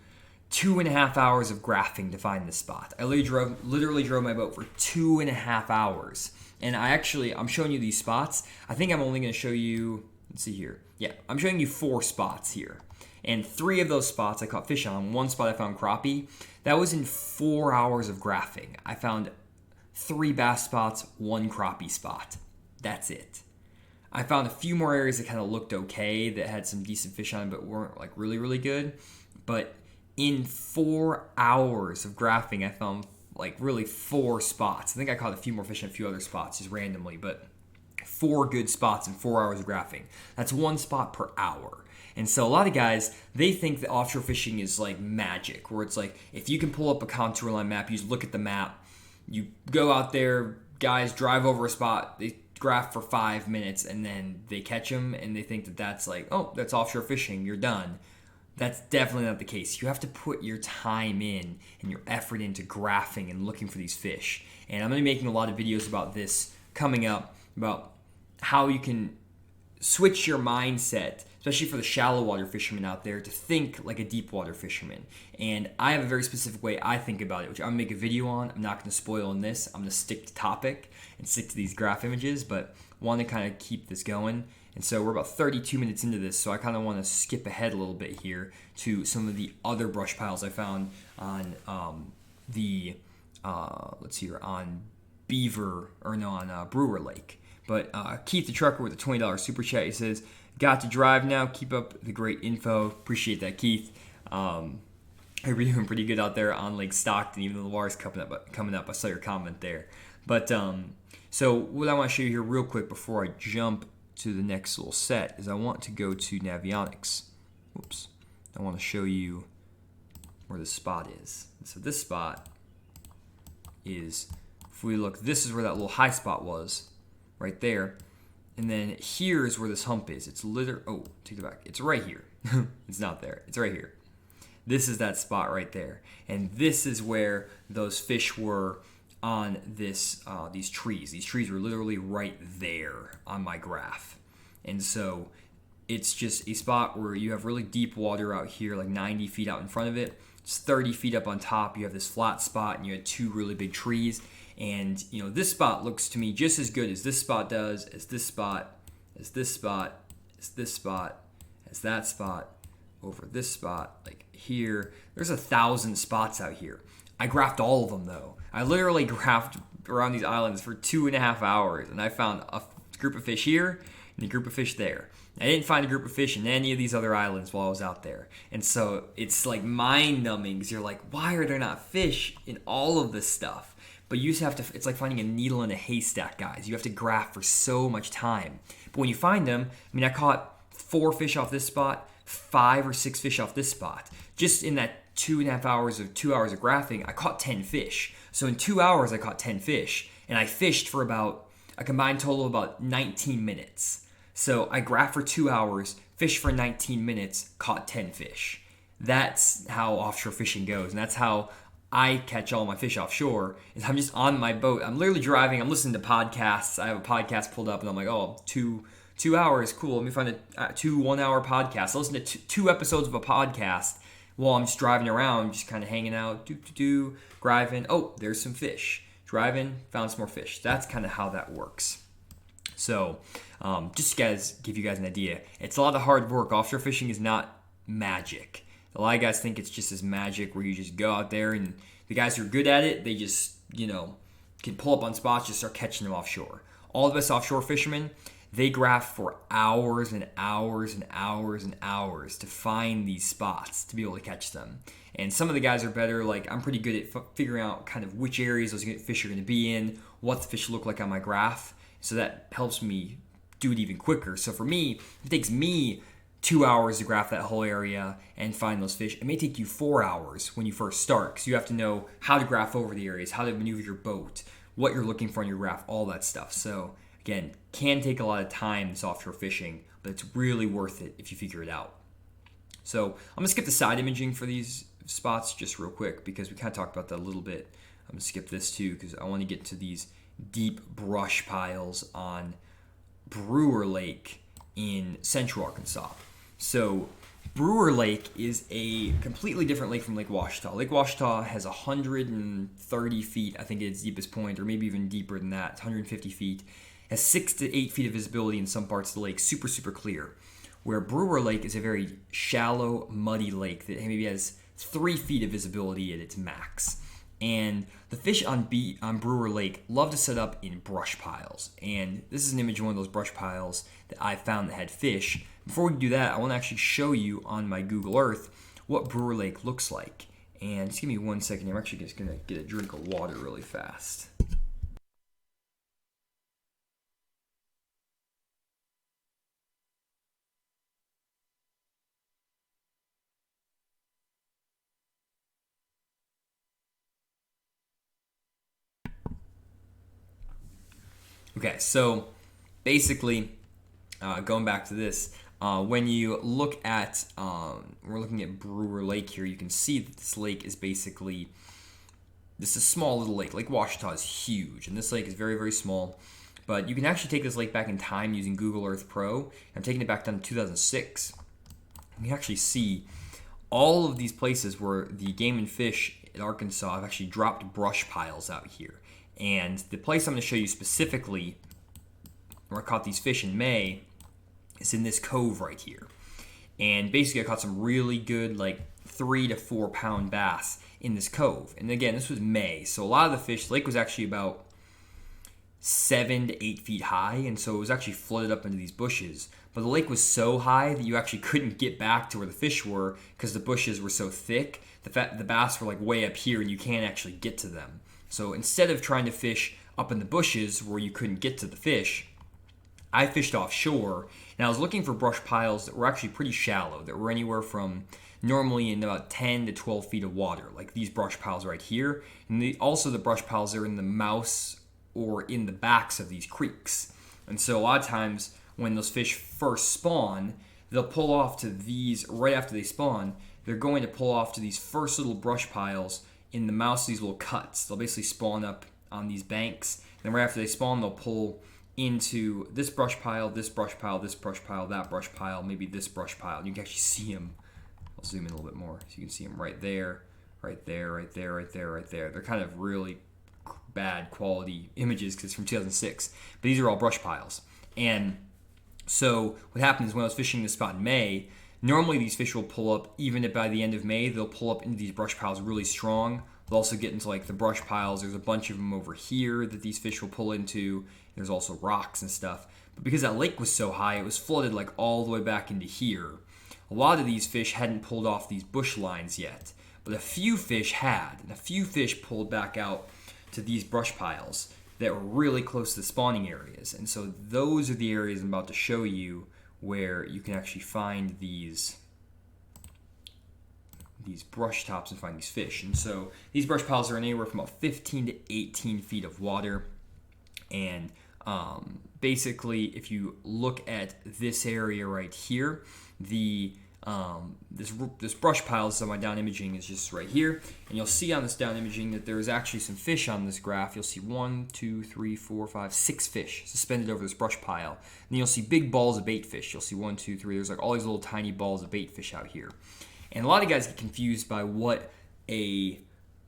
2.5 hours of graphing to find this spot. I literally drove my boat for 2.5 hours. And I'm showing you these spots. I think I'm only going to show you, let's see here. Yeah, I'm showing you 4 spots here. And 3 of those spots I caught fish on. One spot I found crappie. That was in 4 hours of graphing. I found 3 bass spots, 1 crappie spot. That's it. I found a few more areas that kind of looked okay, that had some decent fish on but weren't like really, really good. But in 4 hours of graphing, I found like really 4 spots. I think I caught a few more fish in a few other spots just randomly, but 4 good spots in 4 hours of graphing. That's 1 spot per hour. And so a lot of guys, they think that offshore fishing is like magic, where it's like if you can pull up a contour line map, you just look at the map, you go out there, guys drive over a spot, they graph for 5 minutes, and then they catch them, and they think that that's like, oh, that's offshore fishing, you're done. That's definitely not the case. You have to put your time in and your effort into graphing and looking for these fish. And I'm going to be making a lot of videos about this coming up, about how you can switch your mindset, especially for the shallow water fishermen out there, to think like a deep water fisherman. And I have a very specific way I think about it, which I'm going to make a video on. I'm not going to spoil on this. I'm going to stick to topic and stick to these graph images, but want to kind of keep this going. And so we're about 32 minutes into this, so I kind of want to skip ahead a little bit here to some of the other brush piles I found on Brewer Lake. But Keith the Trucker with a $20 super chat, he says, got to drive now, keep up the great info. Appreciate that, Keith. You're doing pretty good out there on Lake Stockton, even though the water's coming up. I saw your comment there. But so what I want to show you here real quick before I jump to the next little set is I want to go to Navionics. Whoops. I want to show you where the spot is. So this spot is, if we look, this is where that little high spot was, right there. And then here's where this hump is. It's take it back. It's right here. It's not there. It's right here. This is that spot right there. And this is where those fish were on these trees. These trees were literally right there on my graph. And so it's just a spot where you have really deep water out here, like 90 feet out in front of it. It's 30 feet up on top. You have this flat spot and you had 2 really big trees. And this spot looks to me just as good as this spot does, as this spot, as this spot, as this spot, as that spot, over this spot, like here. There's 1,000 spots out here. I graphed all of them though. I literally graphed around these islands for 2.5 hours, and I found a group of fish here and a group of fish there. I didn't find a group of fish in any of these other islands while I was out there. And so it's like mind-numbing because you're like, why are there not fish in all of this stuff? But you just have to, it's like finding a needle in a haystack, guys. You have to graph for so much time. But when you find them, I caught 4 fish off this spot, 5 or 6 fish off this spot. Just in that 2.5 hours of 2 hours of graphing, I caught 10 fish. So in 2 hours, I caught 10 fish. And I fished for about a combined total of about 19 minutes. So I graphed for 2 hours, fished for 19 minutes, caught 10 fish. That's how offshore fishing goes. And that's how I catch all my fish offshore. Is I'm just on my boat. I'm literally driving. I'm listening to podcasts. I have a podcast pulled up and I'm like, oh, two hours. Cool. Let me find a 2 1-hour podcasts. I listen to 2 episodes of a podcast while I'm just driving around, just kind of hanging out, driving. Oh, there's some fish. drive in, found some more fish. That's kind of how that works. So just to give you guys an idea, it's a lot of hard work. Offshore fishing is not magic. A lot of guys think it's just as magic where you just go out there and the guys who are good at it, they just, can pull up on spots, just start catching them offshore. All the best offshore fishermen, they graph for hours and hours and hours and hours to find these spots to be able to catch them. And some of the guys are better, like I'm pretty good at figuring out kind of which areas those fish are going to be in, what the fish look like on my graph. So that helps me do it even quicker. So for me, it takes me 2 hours to graph that whole area and find those fish. It may take you 4 hours when you first start because you have to know how to graph over the areas, how to maneuver your boat, what you're looking for on your graph, all that stuff. So again, can take a lot of time, this offshore fishing, but it's really worth it if you figure it out. So I'm going to skip the side imaging for these spots just real quick because we kind of talked about that a little bit. I'm going to skip this too because I want to get to these deep brush piles on Brewer Lake in central Arkansas. So Brewer Lake is a completely different lake from Lake Ouachita. Lake Ouachita has 130 feet, I think at its deepest point, or maybe even deeper than that, 150 feet. Has 6 to 8 feet of visibility in some parts of the lake, super, super clear. Where Brewer Lake is a very shallow, muddy lake that maybe has 3 feet of visibility at its max. And the fish on Brewer Lake love to set up in brush piles. And this is an image of one of those brush piles that I found that had fish. Before we do that, I want to actually show you on my Google Earth what Brewer Lake looks like. And just give me 1 second. I'm actually just going to get a drink of water really fast. Okay, so basically, going back to this, when you look at, we're looking at Brewer Lake here, you can see that this lake is basically, this is a small little lake. Lake Ouachita is huge, and this lake is very, very small. But you can actually take this lake back in time using Google Earth Pro. I'm taking it back down to 2006. You can actually see all of these places where the game and fish in Arkansas have actually dropped brush piles out here. And the place I'm going to show you specifically where I caught these fish in May is in this cove right here. And basically I caught some really good like 3 to 4 pound bass in this cove. And again, this was May. So a lot of the fish, the lake was actually about 7 to 8 feet high. And so it was actually flooded up into these bushes. But the lake was so high that you actually couldn't get back to where the fish were because the bushes were so thick. The bass were like way up here and you can't actually get to them. So instead of trying to fish up in the bushes where you couldn't get to the fish, I fished offshore, and I was looking for brush piles that were actually pretty shallow, that were anywhere from normally in about 10 to 12 feet of water, like these brush piles right here. And also the brush piles are in the mouths or in the backs of these creeks. And so a lot of times when those fish first spawn, they'll pull off to these, right after they spawn, they're going to pull off to these first little brush piles in the mouths of these little cuts. They'll basically spawn up on these banks. Then right after they spawn, they'll pull into this brush pile, this brush pile, this brush pile, that brush pile, maybe this brush pile. You can actually see them. I'll zoom in a little bit more so you can see them right there, right there, right there, right there, right there. They're kind of really bad quality images because it's from 2006. But these are all brush piles. And so what happened is when I was fishing this spot in May, normally these fish will pull up, even by the end of May, they'll pull up into these brush piles really strong. They'll also get into like the brush piles. There's a bunch of them over here that these fish will pull into. There's also rocks and stuff. But because that lake was so high, it was flooded like all the way back into here. A lot of these fish hadn't pulled off these bush lines yet, but a few fish had, and a few fish pulled back out to these brush piles that were really close to the spawning areas. And so those are the areas I'm about to show you where you can actually find these brush tops and find these fish. And so these brush piles are in anywhere from about 15 to 18 feet of water. And basically, if you look at this area right here, this brush pile, so my down imaging is just right here, and you'll see on this down imaging that there is actually some fish on this graph. You'll see 1, 2, 3, 4, 5, 6 fish suspended over this brush pile. And then you'll see big balls of bait fish. You'll see 1, 2, 3. There's like all these little tiny balls of bait fish out here. And a lot of guys get confused by what a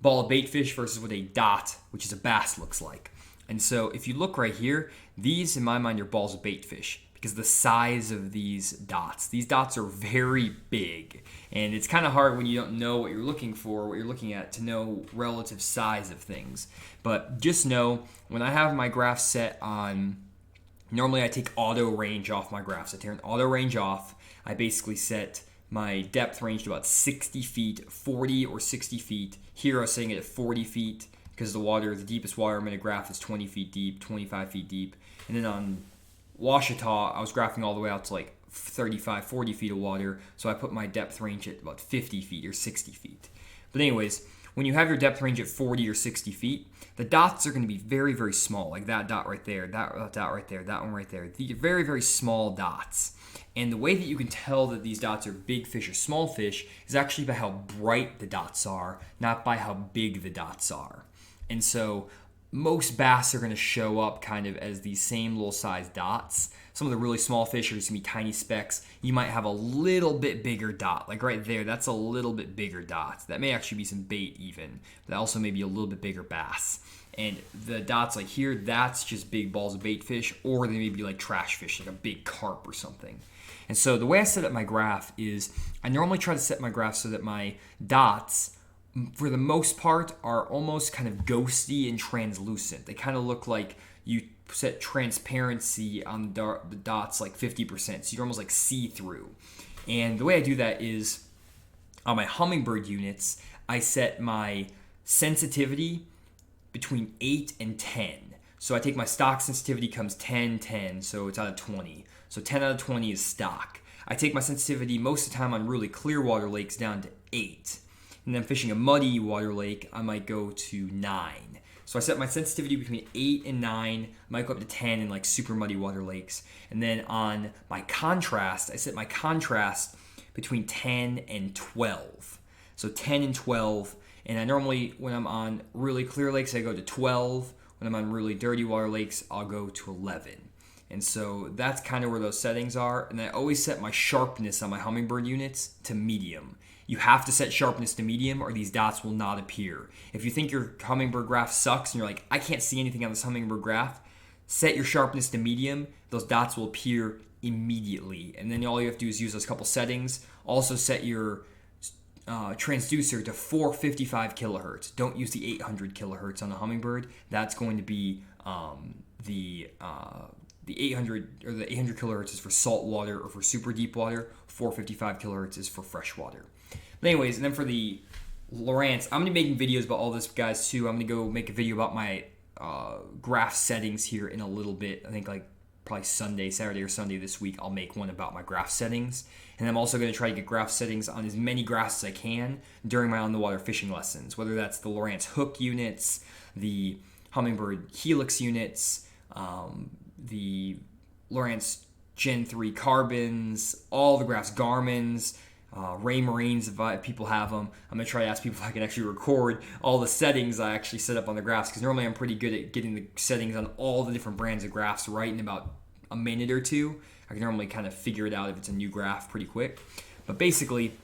ball of bait fish versus what a dot, which is a bass, looks like. And so if you look right here, these in my mind are balls of bait fish because the size of these dots. These dots are very big, and it's kind of hard when you don't know what you're looking for, what you're looking at, to know relative size of things. But just know, when I have my graph set on, normally I take auto range off my graphs. I turn auto range off. I basically set my depth range to about 60 feet, 40 or 60 feet. Here I was setting it at 40 feet because the deepest water I'm going to graph is 20 feet deep, 25 feet deep. And then on Washita, I was graphing all the way out to like 35, 40 feet of water, so I put my depth range at about 50 feet or 60 feet. But anyways, when you have your depth range at 40 or 60 feet, the dots are going to be very, very small, like that dot right there, that dot right there, that one right there. These are very, very small dots. And the way that you can tell that these dots are big fish or small fish is actually by how bright the dots are, not by how big the dots are. And so most bass are going to show up kind of as these same little size dots. Some of the really small fish are just going to be tiny specks. You might have a little bit bigger dot, like right there, that's a little bit bigger dot. That may actually be some bait even, but that also may be a little bit bigger bass. And the dots like here, that's just big balls of bait fish, or they may be like trash fish, like a big carp or something. And so the way I set up my graph is I normally try to set my graph so that my dots, for the most part, are almost kind of ghosty and translucent. They kind of look like you set transparency on the dots like 50%, so you're almost like see-through. And the way I do that is on my hummingbird units, I set my sensitivity between 8 and 10. So I take my stock sensitivity comes 10, 10, so it's out of 20. So 10 out of 20 is stock. I take my sensitivity most of the time on really clear water lakes down to 8. And then fishing a muddy water lake, I might go to 9. So I set my sensitivity between 8 and 9. I might go up to 10 in like super muddy water lakes. And then on my contrast, I set my contrast between 10 and 12. So 10 and 12. And I normally, when I'm on really clear lakes, I go to 12. When I'm on really dirty water lakes, I'll go to 11. And so that's kind of where those settings are. And I always set my sharpness on my hummingbird units to medium. You have to set sharpness to medium or these dots will not appear. If you think your hummingbird graph sucks and you're like, I can't see anything on this hummingbird graph, set your sharpness to medium. Those dots will appear immediately. And then all you have to do is use those couple settings. Also set your transducer to 455 kilohertz. Don't use the 800 kilohertz on the hummingbird. That's going to be the 800 or the 800 kilohertz is for salt water or for super deep water. 455 kilohertz is for fresh water. But anyways, and then for the Lowrance, I'm going to be making videos about all this, guys, too. I'm going to go make a video about my graph settings here in a little bit. I think like probably Saturday or Sunday this week, I'll make one about my graph settings. And I'm also going to try to get graph settings on as many graphs as I can during my on-the-water fishing lessons, whether that's the Lowrance hook units, the hummingbird helix units, the Lowrance Gen 3 carbons, all the graphs, Garmin's, Ray Marines, if people have them. I'm going to try to ask people if I can actually record all the settings I actually set up on the graphs, because normally I'm pretty good at getting the settings on all the different brands of graphs right in about a minute or two. I can normally kind of figure it out if it's a new graph pretty quick. But basically,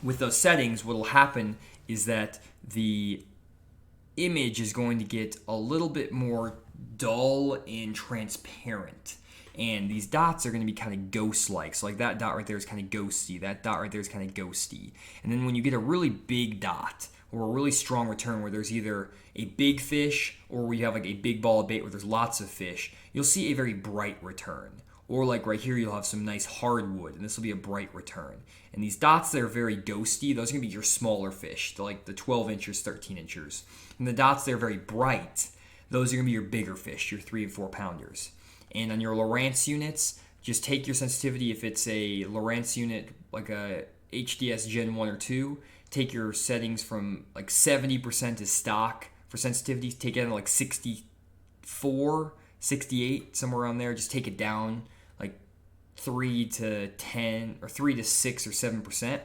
with those settings, what will happen is that the image is going to get a little bit more dull and transparent. And these dots are going to be kind of ghost-like. So like that dot right there is kind of ghosty. That dot right there is kind of ghosty. And then when you get a really big dot or a really strong return where there's either a big fish or we have like a big ball of bait where there's lots of fish, you'll see a very bright return. Or like right here, you'll have some nice hardwood, and this will be a bright return. And these dots that are very ghosty, those are going to be your smaller fish, like the 12 inchers, 13 inchers. And the dots that are very bright, those are going to be your bigger fish, your 3 and 4 pounders. And on your Lowrance units, just take your sensitivity. If it's a Lowrance unit, like a HDS Gen 1 or 2, take your settings from like 70% is stock for sensitivity. Take it down to like 64, 68, somewhere around there. Just take it down like 3 to 10 or 3 to 6 or 7%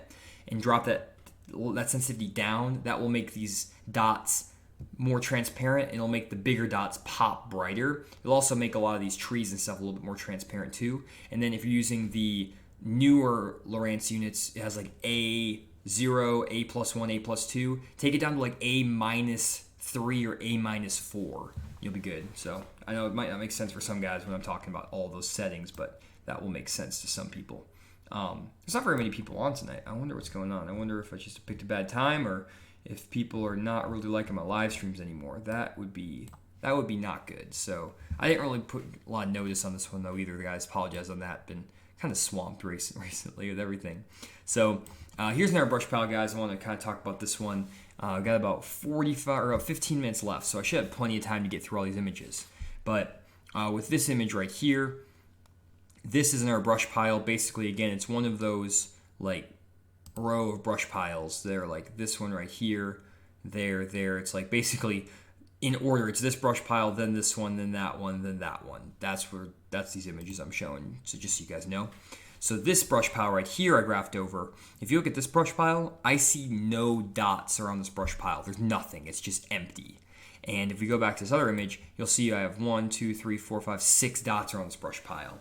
and drop that sensitivity down. That will make these dots more transparent, and it'll make the bigger dots pop brighter. It'll also make a lot of these trees and stuff a little bit more transparent too. And then if you're using the newer Lowrance units, it has like A 0, A plus 1, A plus 2. Take it down to like A minus 3 or A minus 4. You'll be good. So I know it might not make sense for some guys when I'm talking about all those settings, but that will make sense to some people. There's not very many people on tonight. I wonder what's going on. I wonder if I just picked a bad time or if people are not really liking my live streams anymore. That would be not good. So I didn't really put a lot of notice on this one though either. The guys, apologize on that. Been kind of swamped recently with everything. So here's another brush pile, guys. I want to kind of talk about this one. I've got about 15 minutes left, so I should have plenty of time to get through all these images. But with this image right here, this is another brush pile. Basically, again, it's one of those like row of brush piles. They're like this one right here, there. It's like basically in order. It's this brush pile, then this one, then that one, then that one. That's these images I'm showing. So just so you guys know. So this brush pile right here I graphed over. If you look at this brush pile, I see no dots around this brush pile. There's nothing. It's just empty. And if we go back to this other image, you'll see I have 1, 2, 3, 4, 5, 6 dots around this brush pile.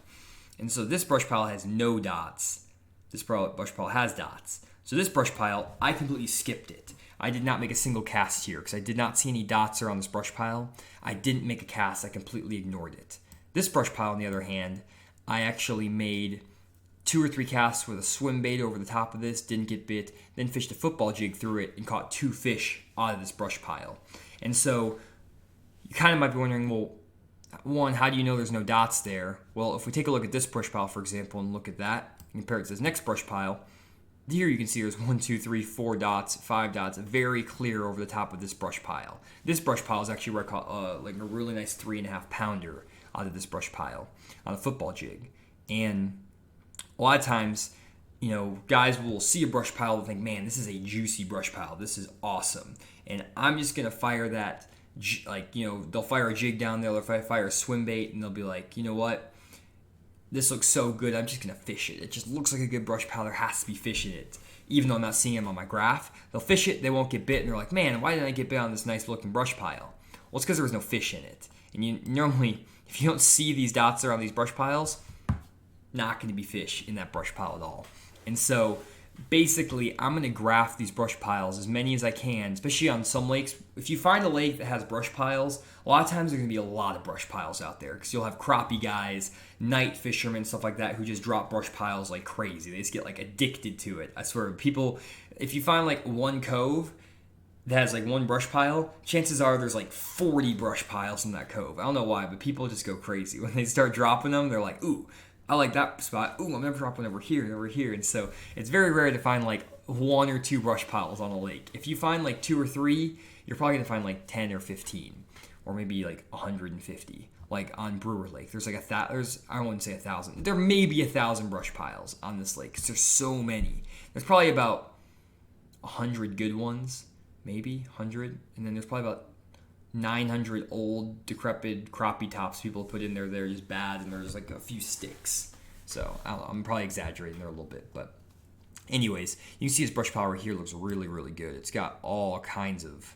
And so this brush pile has no dots. This brush pile has dots. So this brush pile, I completely skipped it. I did not make a single cast here because I did not see any dots around this brush pile. I didn't make a cast. I completely ignored it. This brush pile, on the other hand, I actually made 2 or 3 casts with a swim bait over the top of this, didn't get bit, then fished a football jig through it and caught 2 fish out of this brush pile. And so you kind of might be wondering, well, one, how do you know there's no dots there? Well, if we take a look at this brush pile, for example, and look at that, and compare it to this next brush pile, here you can see there's 1, 2, 3, 4 dots, 5 dots, very clear over the top of this brush pile. This brush pile is actually where I caught like a really nice 3.5 pounder out of this brush pile on a football jig. And a lot of times, guys will see a brush pile and think, man, this is a juicy brush pile. This is awesome. And I'm just going to fire that, they'll fire a jig down there, they'll fire a swim bait, and they'll be like, you know what? This looks so good, I'm just going to fish it. It just looks like a good brush pile. There has to be fish in it. Even though I'm not seeing them on my graph, they'll fish it, they won't get bit, and they're like, man, why didn't I get bit on this nice looking brush pile? Well, it's because there was no fish in it. And normally, if you don't see these dots around these brush piles, not going to be fish in that brush pile at all. And so basically I'm going to graph these brush piles, as many as I can, especially on some lakes. If you find a lake that has brush piles, a lot of times there's going to be a lot of brush piles out there because you'll have crappie guys, night fishermen, stuff like that, who just drop brush piles like crazy. They just get like addicted to it. I swear, people, if you find like one cove that has like one brush pile, chances are there's like 40 brush piles in that cove. I don't know why, but people just go crazy. When they start dropping them, they're like, ooh, I like that spot. Ooh, I'm never dropping over here and over here. And so it's very rare to find like 1 or 2 brush piles on a lake. If you find like 2 or 3, you're probably going to find like 10 or 15 or maybe like 150. Like on Brewer Lake, there's like I wouldn't say 1,000. There may be 1,000 brush piles on this lake because there's so many. There's probably about 100 good ones, maybe 100. And then there's probably about 900 old, decrepit crappie tops people put in there. They're just bad, and there's like a few sticks. So I don't know, I'm probably exaggerating there a little bit, but anyways, you can see this brush pile right here looks really, really good. It's got all kinds of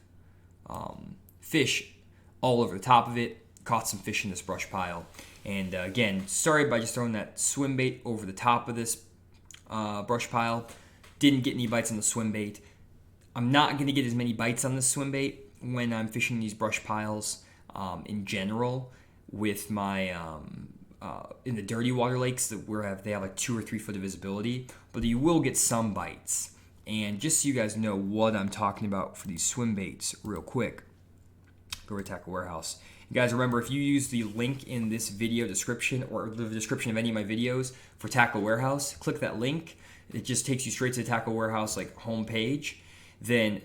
fish all over the top of it. Caught some fish in this brush pile, and again, started by just throwing that swim bait over the top of this brush pile. Didn't get any bites on the swim bait. I'm not going to get as many bites on this swim bait when I'm fishing these brush piles in general with my in the dirty water lakes where they have like 2 or 3 foot of visibility, but you will get some bites. And just so you guys know what I'm talking about for these swim baits real quick, go to Tackle Warehouse. You guys remember, if you use the link in this video description or the description of any of my videos for Tackle Warehouse, click that link. It just takes you straight to the Tackle Warehouse like homepage. Then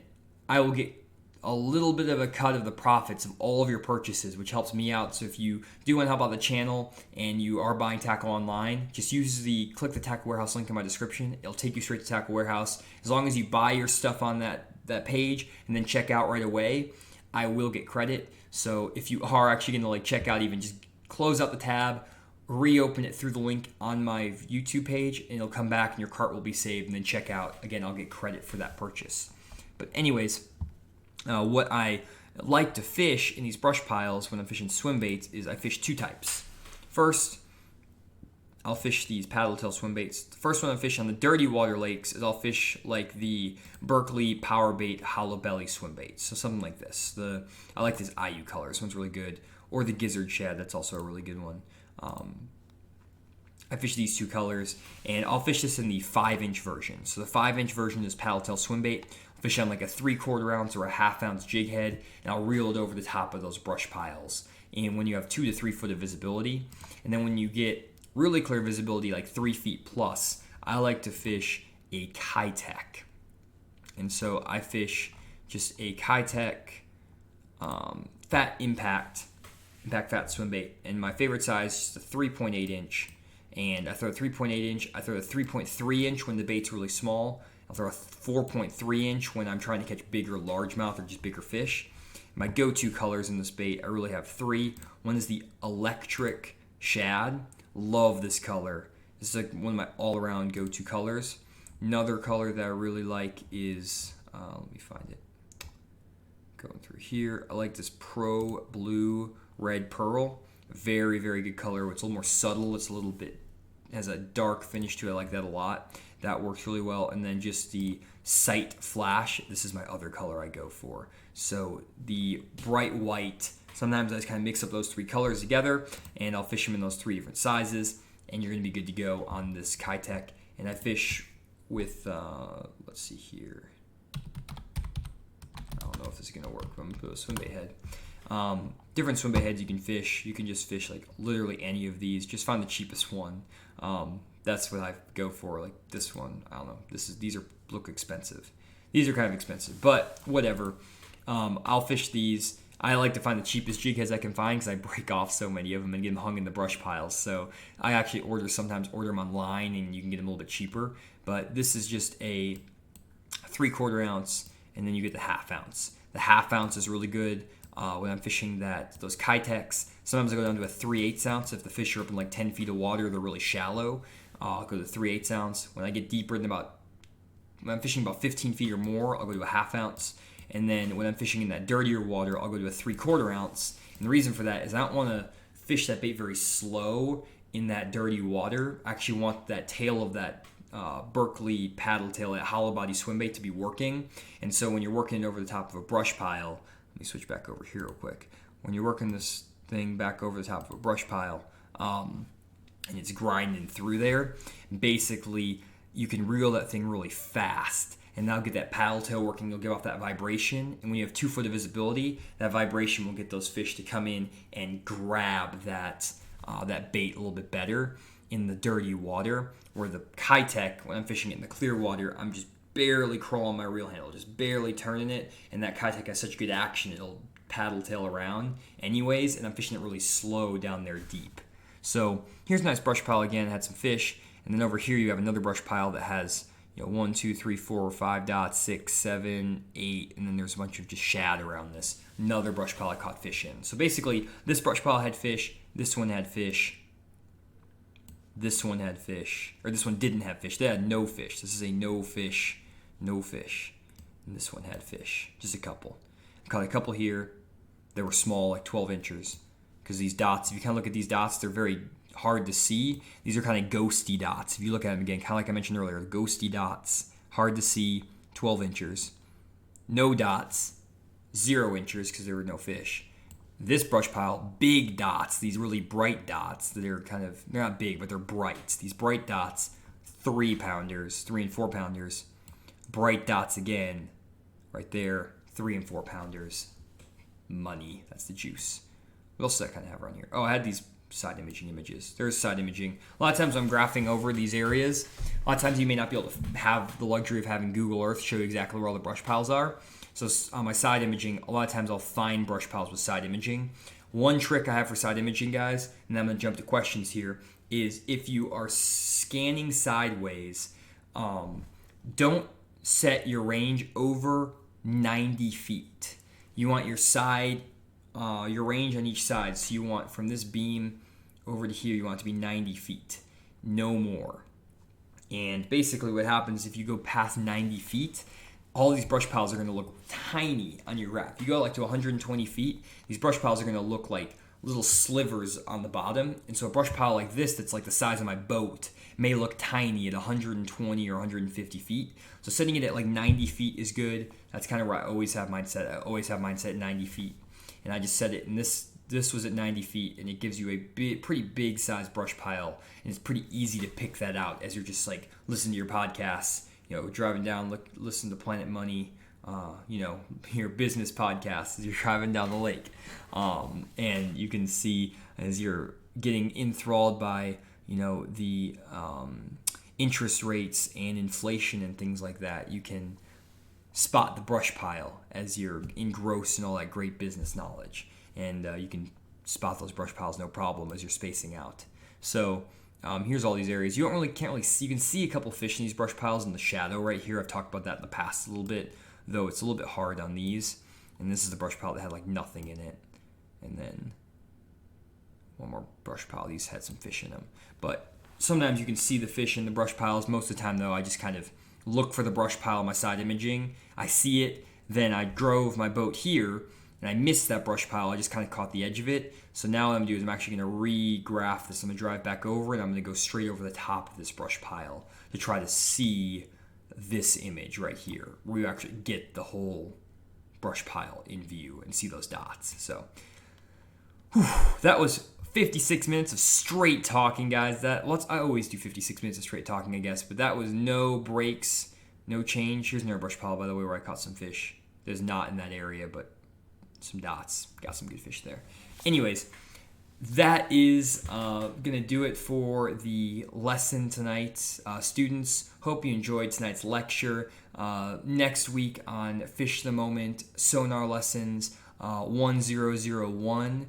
I will get a little bit of a cut of the profits of all of your purchases, which helps me out. So if you do want to help out the channel and you are buying tackle online, just click the Tackle Warehouse link in my description. It'll take you straight to Tackle Warehouse. As long as you buy your stuff on that page and then check out right away, I will get credit. So if you are actually going to like check out, even just close out the tab, reopen it through the link on my YouTube page, and it'll come back and your cart will be saved, and then check out. Again, I'll get credit for that purchase. But anyways, what I like to fish in these brush piles when I'm fishing swim baits is I fish 2 types. First, I'll fish these paddle tail swim baits. The first one I fish on the dirty water lakes is I'll fish like the Berkeley Power Bait Hollow Belly swim bait. So something like this. I like this IU color. This one's really good. Or the Gizzard Shad. That's also a really good one. I fish these two colors, and I'll fish this in the 5-inch version. So the 5-inch version is paddle tail swim bait. I'll fish on like a 3/4 ounce or a 1/2 ounce jig head, and I'll reel it over the top of those brush piles. And when you have 2 to 3 foot of visibility, and then when you get really clear visibility, like 3 feet plus, I like to fish a Kitech. And so I fish just a Kitech fat impact fat swim bait. And my favorite size is the 3.8 inch. And I throw a 3.8 inch. I throw a 3.3 inch when the bait's really small. I'll throw a 4.3 inch when I'm trying to catch bigger largemouth or just bigger fish. My go-to colors in this bait, I really have 3. One is the Electric Shad. Love this color. This is like one of my all-around go-to colors. Another color that I really like is, let me find it. Going through here, I like this Pro Blue Red Pearl. Very, very good color. It's a little more subtle. It's a little bit, has a dark finish to it. I like that a lot. That works really well. And then just the Sight Flash. This is my other color I go for. So the bright white. Sometimes I just kind of mix up those 3 colors together, and I'll fish them in those 3 different sizes, and you're going to be good to go on this Kitech. And I fish with, let's see here. I don't know if this is going to work, but I'm going to put a swim bait head. Different swim bait heads you can fish. You can just fish like literally any of these. Just find the cheapest one. That's what I go for. Like this one, I don't know. These look expensive. These are kind of expensive, but whatever. I'll fish these. I like to find the cheapest jig heads I can find because I break off so many of them and get them hung in the brush piles. So I actually sometimes order them online, and you can get them a little bit cheaper. But this is just a 3/4 ounce, and then you get the 1/2 ounce. The 1/2 ounce is really good when I'm fishing those Kitechs. Sometimes I go down to a 3/8 ounce if the fish are up in like 10 feet of water. They're really shallow. I'll go to 3/8 ounce. When I get deeper than when I'm fishing about 15 feet or more, I'll go to a 1/2 ounce. And then when I'm fishing in that dirtier water, I'll go to a 3/4 ounce. And the reason for that is I don't want to fish that bait very slow in that dirty water. I actually want that tail of that Berkeley paddle tail, that hollow body swim bait to be working. And so when you're working it over the top of a brush pile, let me switch back over here real quick. When you're working this thing back over the top of a brush pile, and it's grinding through there, basically you can reel that thing really fast. And that'll get that paddle tail working. You'll give off that vibration. And when you have 2 foot of visibility, that vibration will get those fish to come in and grab that bait a little bit better in the dirty water. Where the Kitech, when I'm fishing it in the clear water, I'm just barely crawling my reel handle, just barely turning it. And that Kitech has such good action, it'll paddle tail around anyways. And I'm fishing it really slow down there deep. So here's a nice brush pile again. It had some fish. And then over here you have another brush pile that has 1, 2, 3, 4, 5 dots, 6, 7, 8, and then there's a bunch of just shad around this. Another brush pile I caught fish in. So basically, this brush pile had fish, this one had fish, this one had fish, or this one didn't have fish. They had no fish. This is a no fish, no fish. And this one had fish, just a couple. I caught a couple here that were small, like 12 inches. Because these dots, if you kind of look at these dots, they're very hard to see. These are kind of ghosty dots. If you look at them again, kind of like I mentioned earlier, ghosty dots, hard to see, 12 inches. No dots, 0 inches because there were no fish. This brush pile, big dots, these really bright dots that are they're not big, but they're bright. These bright dots, 3-pounders, 3 and 4-pounders. Bright dots again, right there, 3 and 4-pounders. Money, that's the juice. What else did I kind of have around here? Oh, I had these side imaging images. There's side imaging. A lot of times I'm graphing over these areas. A lot of times you may not be able to have the luxury of having Google Earth show you exactly where all the brush piles are. So on my side imaging, a lot of times I'll find brush piles with side imaging. One trick I have for side imaging, guys, and then I'm going to jump to questions here, is if you are scanning sideways, don't set your range over 90 feet. You want your range on each side. So you want from this beam over to here, you want it to be 90 feet, no more. And basically what happens if you go past 90 feet, all these brush piles are going to look tiny on your graph. You go like to 120 feet, these brush piles are going to look like little slivers on the bottom. And so a brush pile like this that's like the size of my boat may look tiny at 120 or 150 feet. So setting it at like 90 feet is good. That's kind of where I always have mine set. I always have mine set at 90 feet. And I just set it, and this was at 90 feet, and it gives you a pretty big size brush pile, and it's pretty easy to pick that out as you're just like listening to your podcasts, driving down, listen to Planet Money, your business podcasts as you're driving down the lake. And you can see as you're getting enthralled by, the interest rates and inflation and things like that, you can spot the brush pile as you're engrossed in all that great business knowledge. And you can spot those brush piles no problem as you're spacing out. So here's all these areas. Can't really see. You can see a couple fish in these brush piles in the shadow right here. I've talked about that in the past a little bit, though it's a little bit hard on these. And this is the brush pile that had like nothing in it. And then one more brush pile. These had some fish in them. But sometimes you can see the fish in the brush piles. Most of the time, though, I just kind of look for the brush pile in my side imaging. I see it. Then I drove my boat here, and I missed that brush pile. I just kind of caught the edge of it. So now what I'm going to do is I'm actually going to re-graph this. I'm going to drive back over, and I'm going to go straight over the top of this brush pile to try to see this image right here, where you actually get the whole brush pile in view and see those dots. So that was 56 minutes of straight talking, guys. I always do 56 minutes of straight talking, I guess, but that was no breaks, no change. Here's another brush pile, by the way, where I caught some fish. There's not in that area, but some dots. Got some good fish there. Anyways, that is going to do it for the lesson tonight. Students, hope you enjoyed tonight's lecture. Next week on Fish the Moment, Sonar Lessons 1001,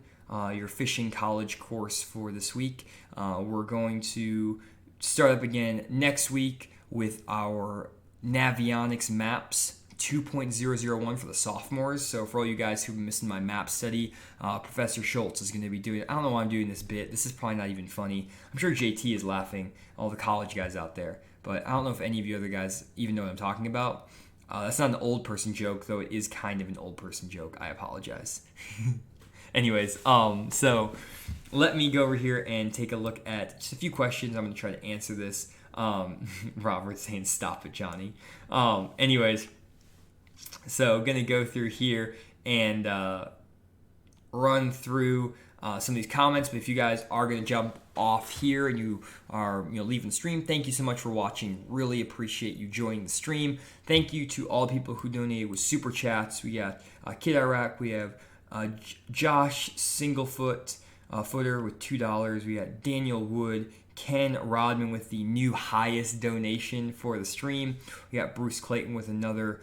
your fishing college course for this week. We're going to start up again next week with our Navionics maps 2.001 for the sophomores. So for all you guys who've been missing my map study, Professor Schultz is going to be doing it. I don't know why I'm doing this bit. This is probably not even funny. I'm sure JT is laughing, all the college guys out there. But I don't know if any of you other guys even know what I'm talking about. That's not an old person joke, though it is kind of an old person joke. I apologize. Anyways, so let me go over here and take a look at just a few questions. I'm going to try to answer this. Robert's saying, stop it, Johnny. Anyways, so going to go through here and run through some of these comments. But if you guys are going to jump off here and you are leaving the stream, thank you so much for watching. Really appreciate you joining the stream. Thank you to all the people who donated with super chats. We got Kid Iraq. We have Josh Singlefoot footer with $2. We got Daniel Wood, Ken Rodman with the new highest donation for the stream. We got Bruce Clayton with another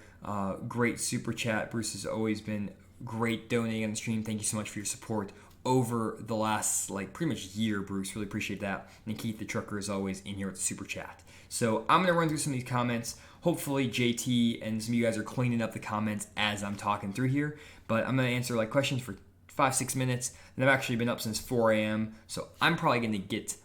great super chat. Bruce has always been great donating on the stream. Thank you so much for your support over the last pretty much year, Bruce. Really appreciate that. And Keith the Trucker is always in here with the super chat. So I'm going to run through some of these comments. Hopefully JT and some of you guys are cleaning up the comments as I'm talking through here. But I'm going to answer questions for 5-6 minutes. And I've actually been up since 4 a.m. So I'm probably going to get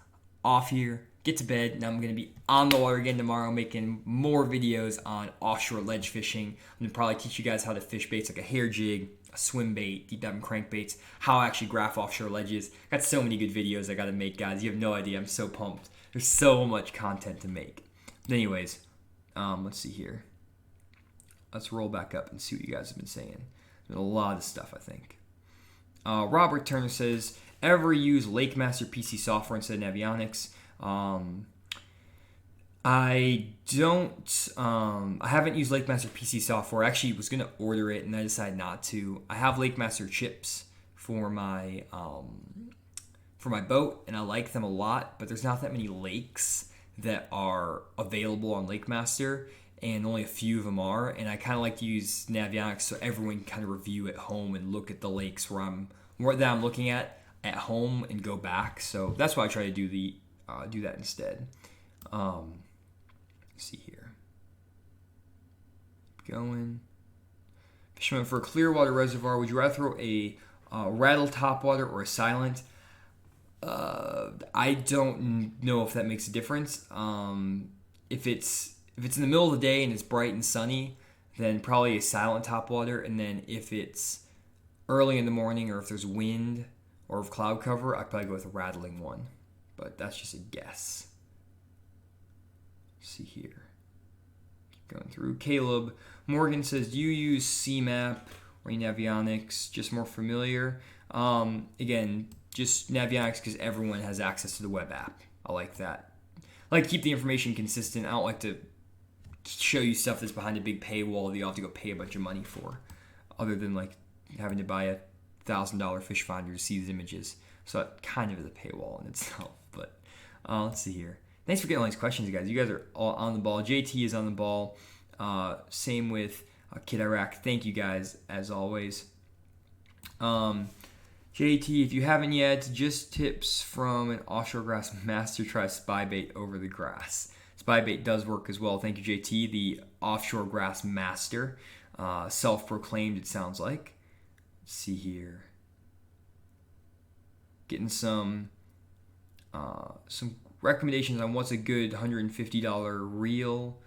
off here, get to bed, and I'm going to be on the water again tomorrow making more videos on offshore ledge fishing. I'm going to probably teach you guys how to fish baits like a hair jig, a swim bait, deep diving crankbaits, how I actually graph offshore ledges. Got so many good videos I got to make, guys. You have no idea. I'm so pumped. There's so much content to make. But anyways, let's see here. Let's roll back up and see what you guys have been saying. There's a lot of stuff, I think. Robert Turner says, ever use LakeMaster PC software instead of Navionics? I don't. I haven't used LakeMaster PC software. I actually was going to order it, and I decided not to. I have LakeMaster chips for my boat, and I like them a lot, but there's not that many lakes that are available on LakeMaster, and only a few of them are. And I kind of like to use Navionics so everyone can kind of review at home and look at the lakes that I'm looking at home and go back. So that's why I try to do that instead. Let's see here. Going. Fisherman, for a clear water reservoir, would you rather throw a rattle topwater or a silent? I don't know if that makes a difference. If it's in the middle of the day and it's bright and sunny, then probably a silent topwater. And then if it's early in the morning or if there's wind or of cloud cover, I'd probably go with a rattling one. But that's just a guess. Let's see here. Keep going through. Caleb Morgan says, do you use CMAP or Navionics? Just more familiar. Again, just Navionics because everyone has access to the web app. I like that. I like to keep the information consistent. I don't like to show you stuff that's behind a big paywall that you have to go pay a bunch of money for, other than like having to buy a $1,000 fish finder to see these images. So that kind of is a paywall in itself. But let's see here. Thanks for getting all these questions, guys. You guys are all on the ball. JT is on the ball. Same with Kid Iraq. Thank you guys as always. JT, if you haven't yet, just tips from an offshore grass master. Try spy bait over the grass. Spy bait does work as well. Thank you, JT, the offshore grass master. Self-proclaimed, it sounds like. Let's see here. Getting some recommendations on what's a good $150 reel.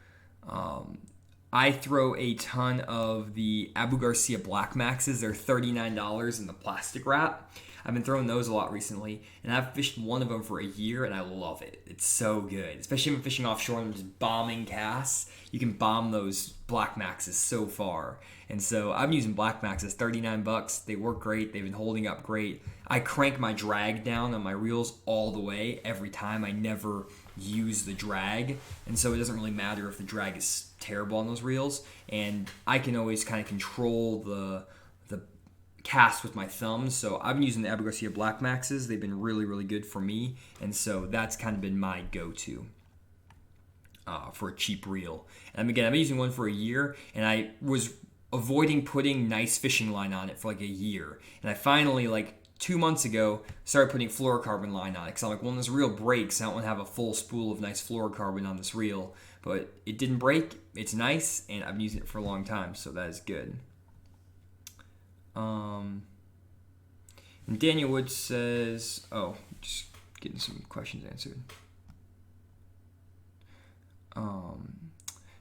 I throw a ton of the Abu Garcia Black Maxes. They're $39 in the plastic wrap. I've been throwing those a lot recently, and I've fished one of them for a year, and I love it. It's so good, especially when fishing offshore and just bombing casts. You can bomb those Black Maxes so far, and so I've been using Black Maxes, $39. They work great. They've been holding up great. I crank my drag down on my reels all the way every time. I never use the drag, and so it doesn't really matter if the drag is terrible on those reels, and I can always kind of control the cast with my thumbs. So I've been using the Abu Garcia Black Maxes. They've been really, really good for me, and so that's kind of been my go-to for a cheap reel. And again, I've been using one for a year, and I was avoiding putting nice fishing line on it for like a year, and I finally, like 2 months ago, started putting fluorocarbon line on it, because I'm like, well, when this reel breaks, I don't want to have a full spool of nice fluorocarbon on this reel. But it didn't break. It's nice, and I've been using it for a long time, so that is good. And Daniel Wood says, just getting some questions answered.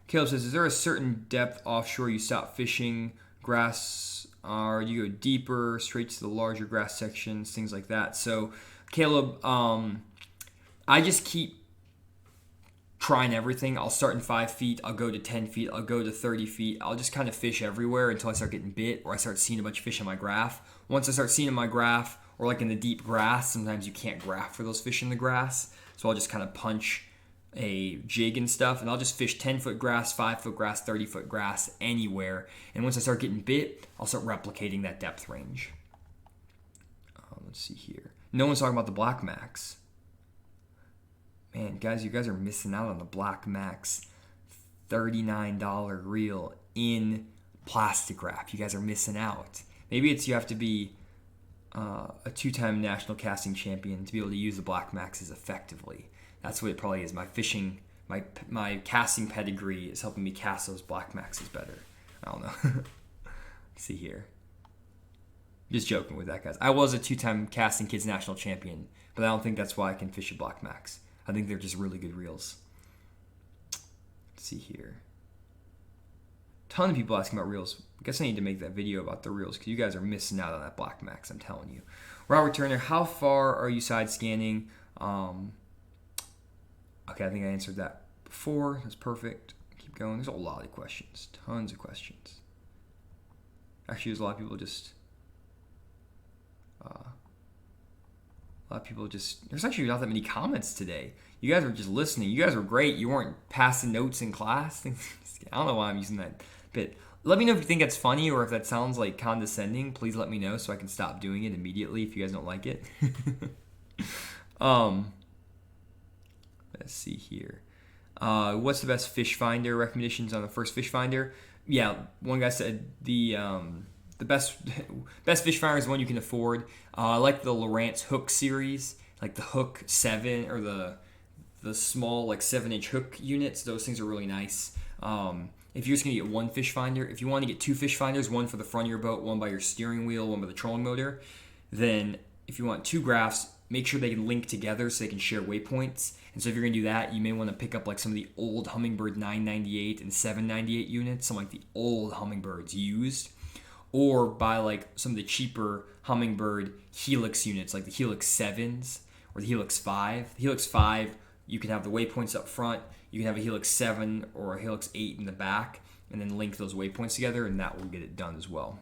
Caleb says, is there a certain depth offshore you stop fishing grass, or you go deeper, straight to the larger grass sections, things like that? So, Caleb, I just keep trying everything. I'll start in 5 feet, I'll go to 10 feet, I'll go to 30 feet. I'll just kind of fish everywhere until I start getting bit or I start seeing a bunch of fish on my graph. Once I start seeing my graph, or like in the deep grass, sometimes you can't graph for those fish in the grass. So I'll just kind of punch a jig and stuff, and I'll just fish 10-foot grass, 5-foot grass, 30-foot grass, anywhere. And once I start getting bit, I'll start replicating that depth range. Let's see here. No one's talking about the Black Max. Man, guys, you guys are missing out on the Black Max $39 reel in plastic wrap. You guys are missing out. Maybe it's you have to be a 2-time national casting champion to be able to use the Black Maxes effectively. That's what it probably is. My fishing, my casting pedigree is helping me cast those Black Maxes better. I don't know. Let's see here. Just joking with that, guys. I was a 2-time casting kids national champion, but I don't think that's why I can fish a Black Max. I think they're just really good reels. Let's see here. Ton of people asking about reels. I guess I need to make that video about the reels because you guys are missing out on that Black Max, I'm telling you. Robert Turner, how far are you side scanning? Okay, I think I answered that before. That's perfect. Keep going. There's a lot of questions. Tons of questions. Actually, there's a lot of people just... There's actually not that many comments today. You guys were just listening. You guys were great. You weren't passing notes in class. I don't know why I'm using that bit. Let me know if you think that's funny or if that sounds like condescending. Please let me know so I can stop doing it immediately if you guys don't like it. Let's see here. What's the best fish finder? Recommendations on the first fish finder? Yeah, one guy said the best fish finder is one you can afford. I like the Lowrance Hook series, like the Hook 7 or the small like 7-inch hook units. Those things are really nice. If you're just gonna get one fish finder, if you want to get 2 fish finders, one for the front of your boat, one by your steering wheel, one by the trolling motor, then if you want 2 graphs, make sure they can link together so they can share waypoints. And so if you're going to do that, you may want to pick up like some of the old Humminbird 998 and 798 units, some like the old Humminbirds used. or buy like some of the cheaper Humminbird Helix units, like the Helix 7s or the Helix 5. The Helix 5, you can have the waypoints up front. You can have a Helix 7 or a Helix 8 in the back, and then link those waypoints together, and that will get it done as well.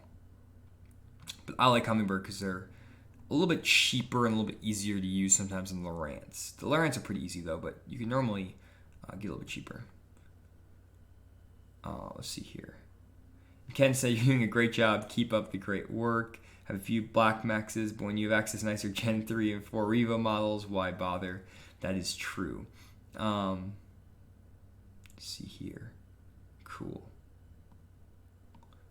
But I like Humminbird because they're a little bit cheaper and a little bit easier to use sometimes than Lowrance. The Lowrance are pretty easy though, but you can normally get a little bit cheaper. Let's see here. Ken said, you're doing a great job. Keep up the great work. Have a few Black Maxes, but when you have access to nicer Gen 3 and 4 Revo models, why bother? That is true. Let's see here. Cool.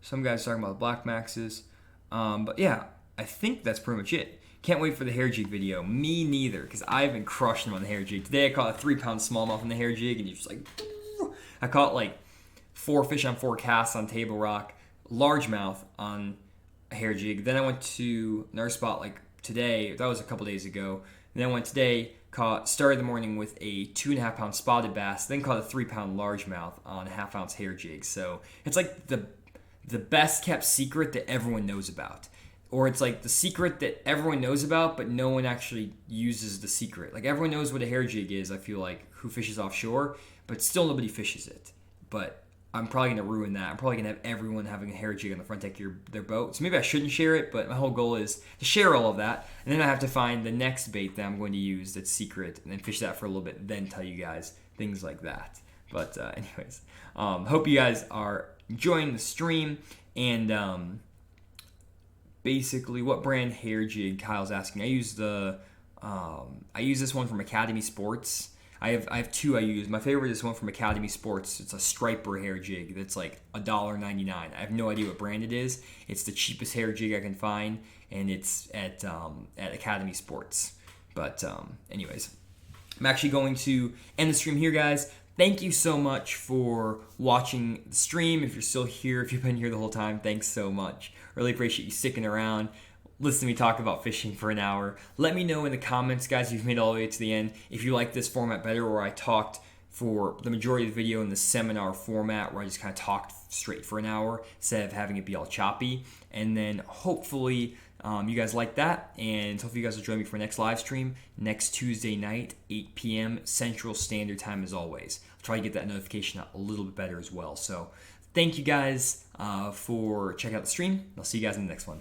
Some guys talking about the Black Maxes. But yeah, I think that's pretty much it. Can't wait for the hair jig video. Me neither, because I've been crushing them on the hair jig. Today I caught a 3-pound smallmouth on the hair jig, and you're just like, I caught like 4 fish on 4 casts on table rock, largemouth on a hair jig. Then I went to another spot like today. That was a couple days ago. And then I went today, started the morning with a 2.5-pound spotted bass, then caught a 3-pound largemouth on a 1/2-ounce hair jig. So it's like the best kept secret that everyone knows about. Or it's like the secret that everyone knows about, but no one actually uses the secret. Like everyone knows what a hair jig is, I feel like, who fishes offshore, but still nobody fishes it. But I'm probably going to ruin that. I'm probably going to have everyone having a hair jig on the front deck of their boat. So maybe I shouldn't share it, but my whole goal is to share all of that. And then I have to find the next bait that I'm going to use that's secret and then fish that for a little bit, then tell you guys things like that. But anyways, hope you guys are enjoying the stream. And basically, what brand hair jig? Kyle's asking. I use this one from Academy Sports. I have 2 I use. My favorite is one from Academy Sports. It's a striper hair jig that's like $1.99. I have no idea what brand it is. It's the cheapest hair jig I can find, and it's at Academy Sports. But anyways, I'm actually going to end the stream here, guys. Thank you so much for watching the stream. If you're still here, if you've been here the whole time, thanks so much. Really appreciate you sticking around. Listen to me talk about fishing for an hour. Let me know in the comments, guys, if you've made it all the way to the end, if you like this format better, where I talked for the majority of the video in the seminar format, where I just kind of talked straight for an hour instead of having it be all choppy. And then hopefully you guys like that, and hopefully you guys will join me for next live stream next Tuesday night, 8 p.m. Central Standard Time as always. I'll try to get that notification out a little bit better as well. So thank you guys for checking out the stream. I'll see you guys in the next one.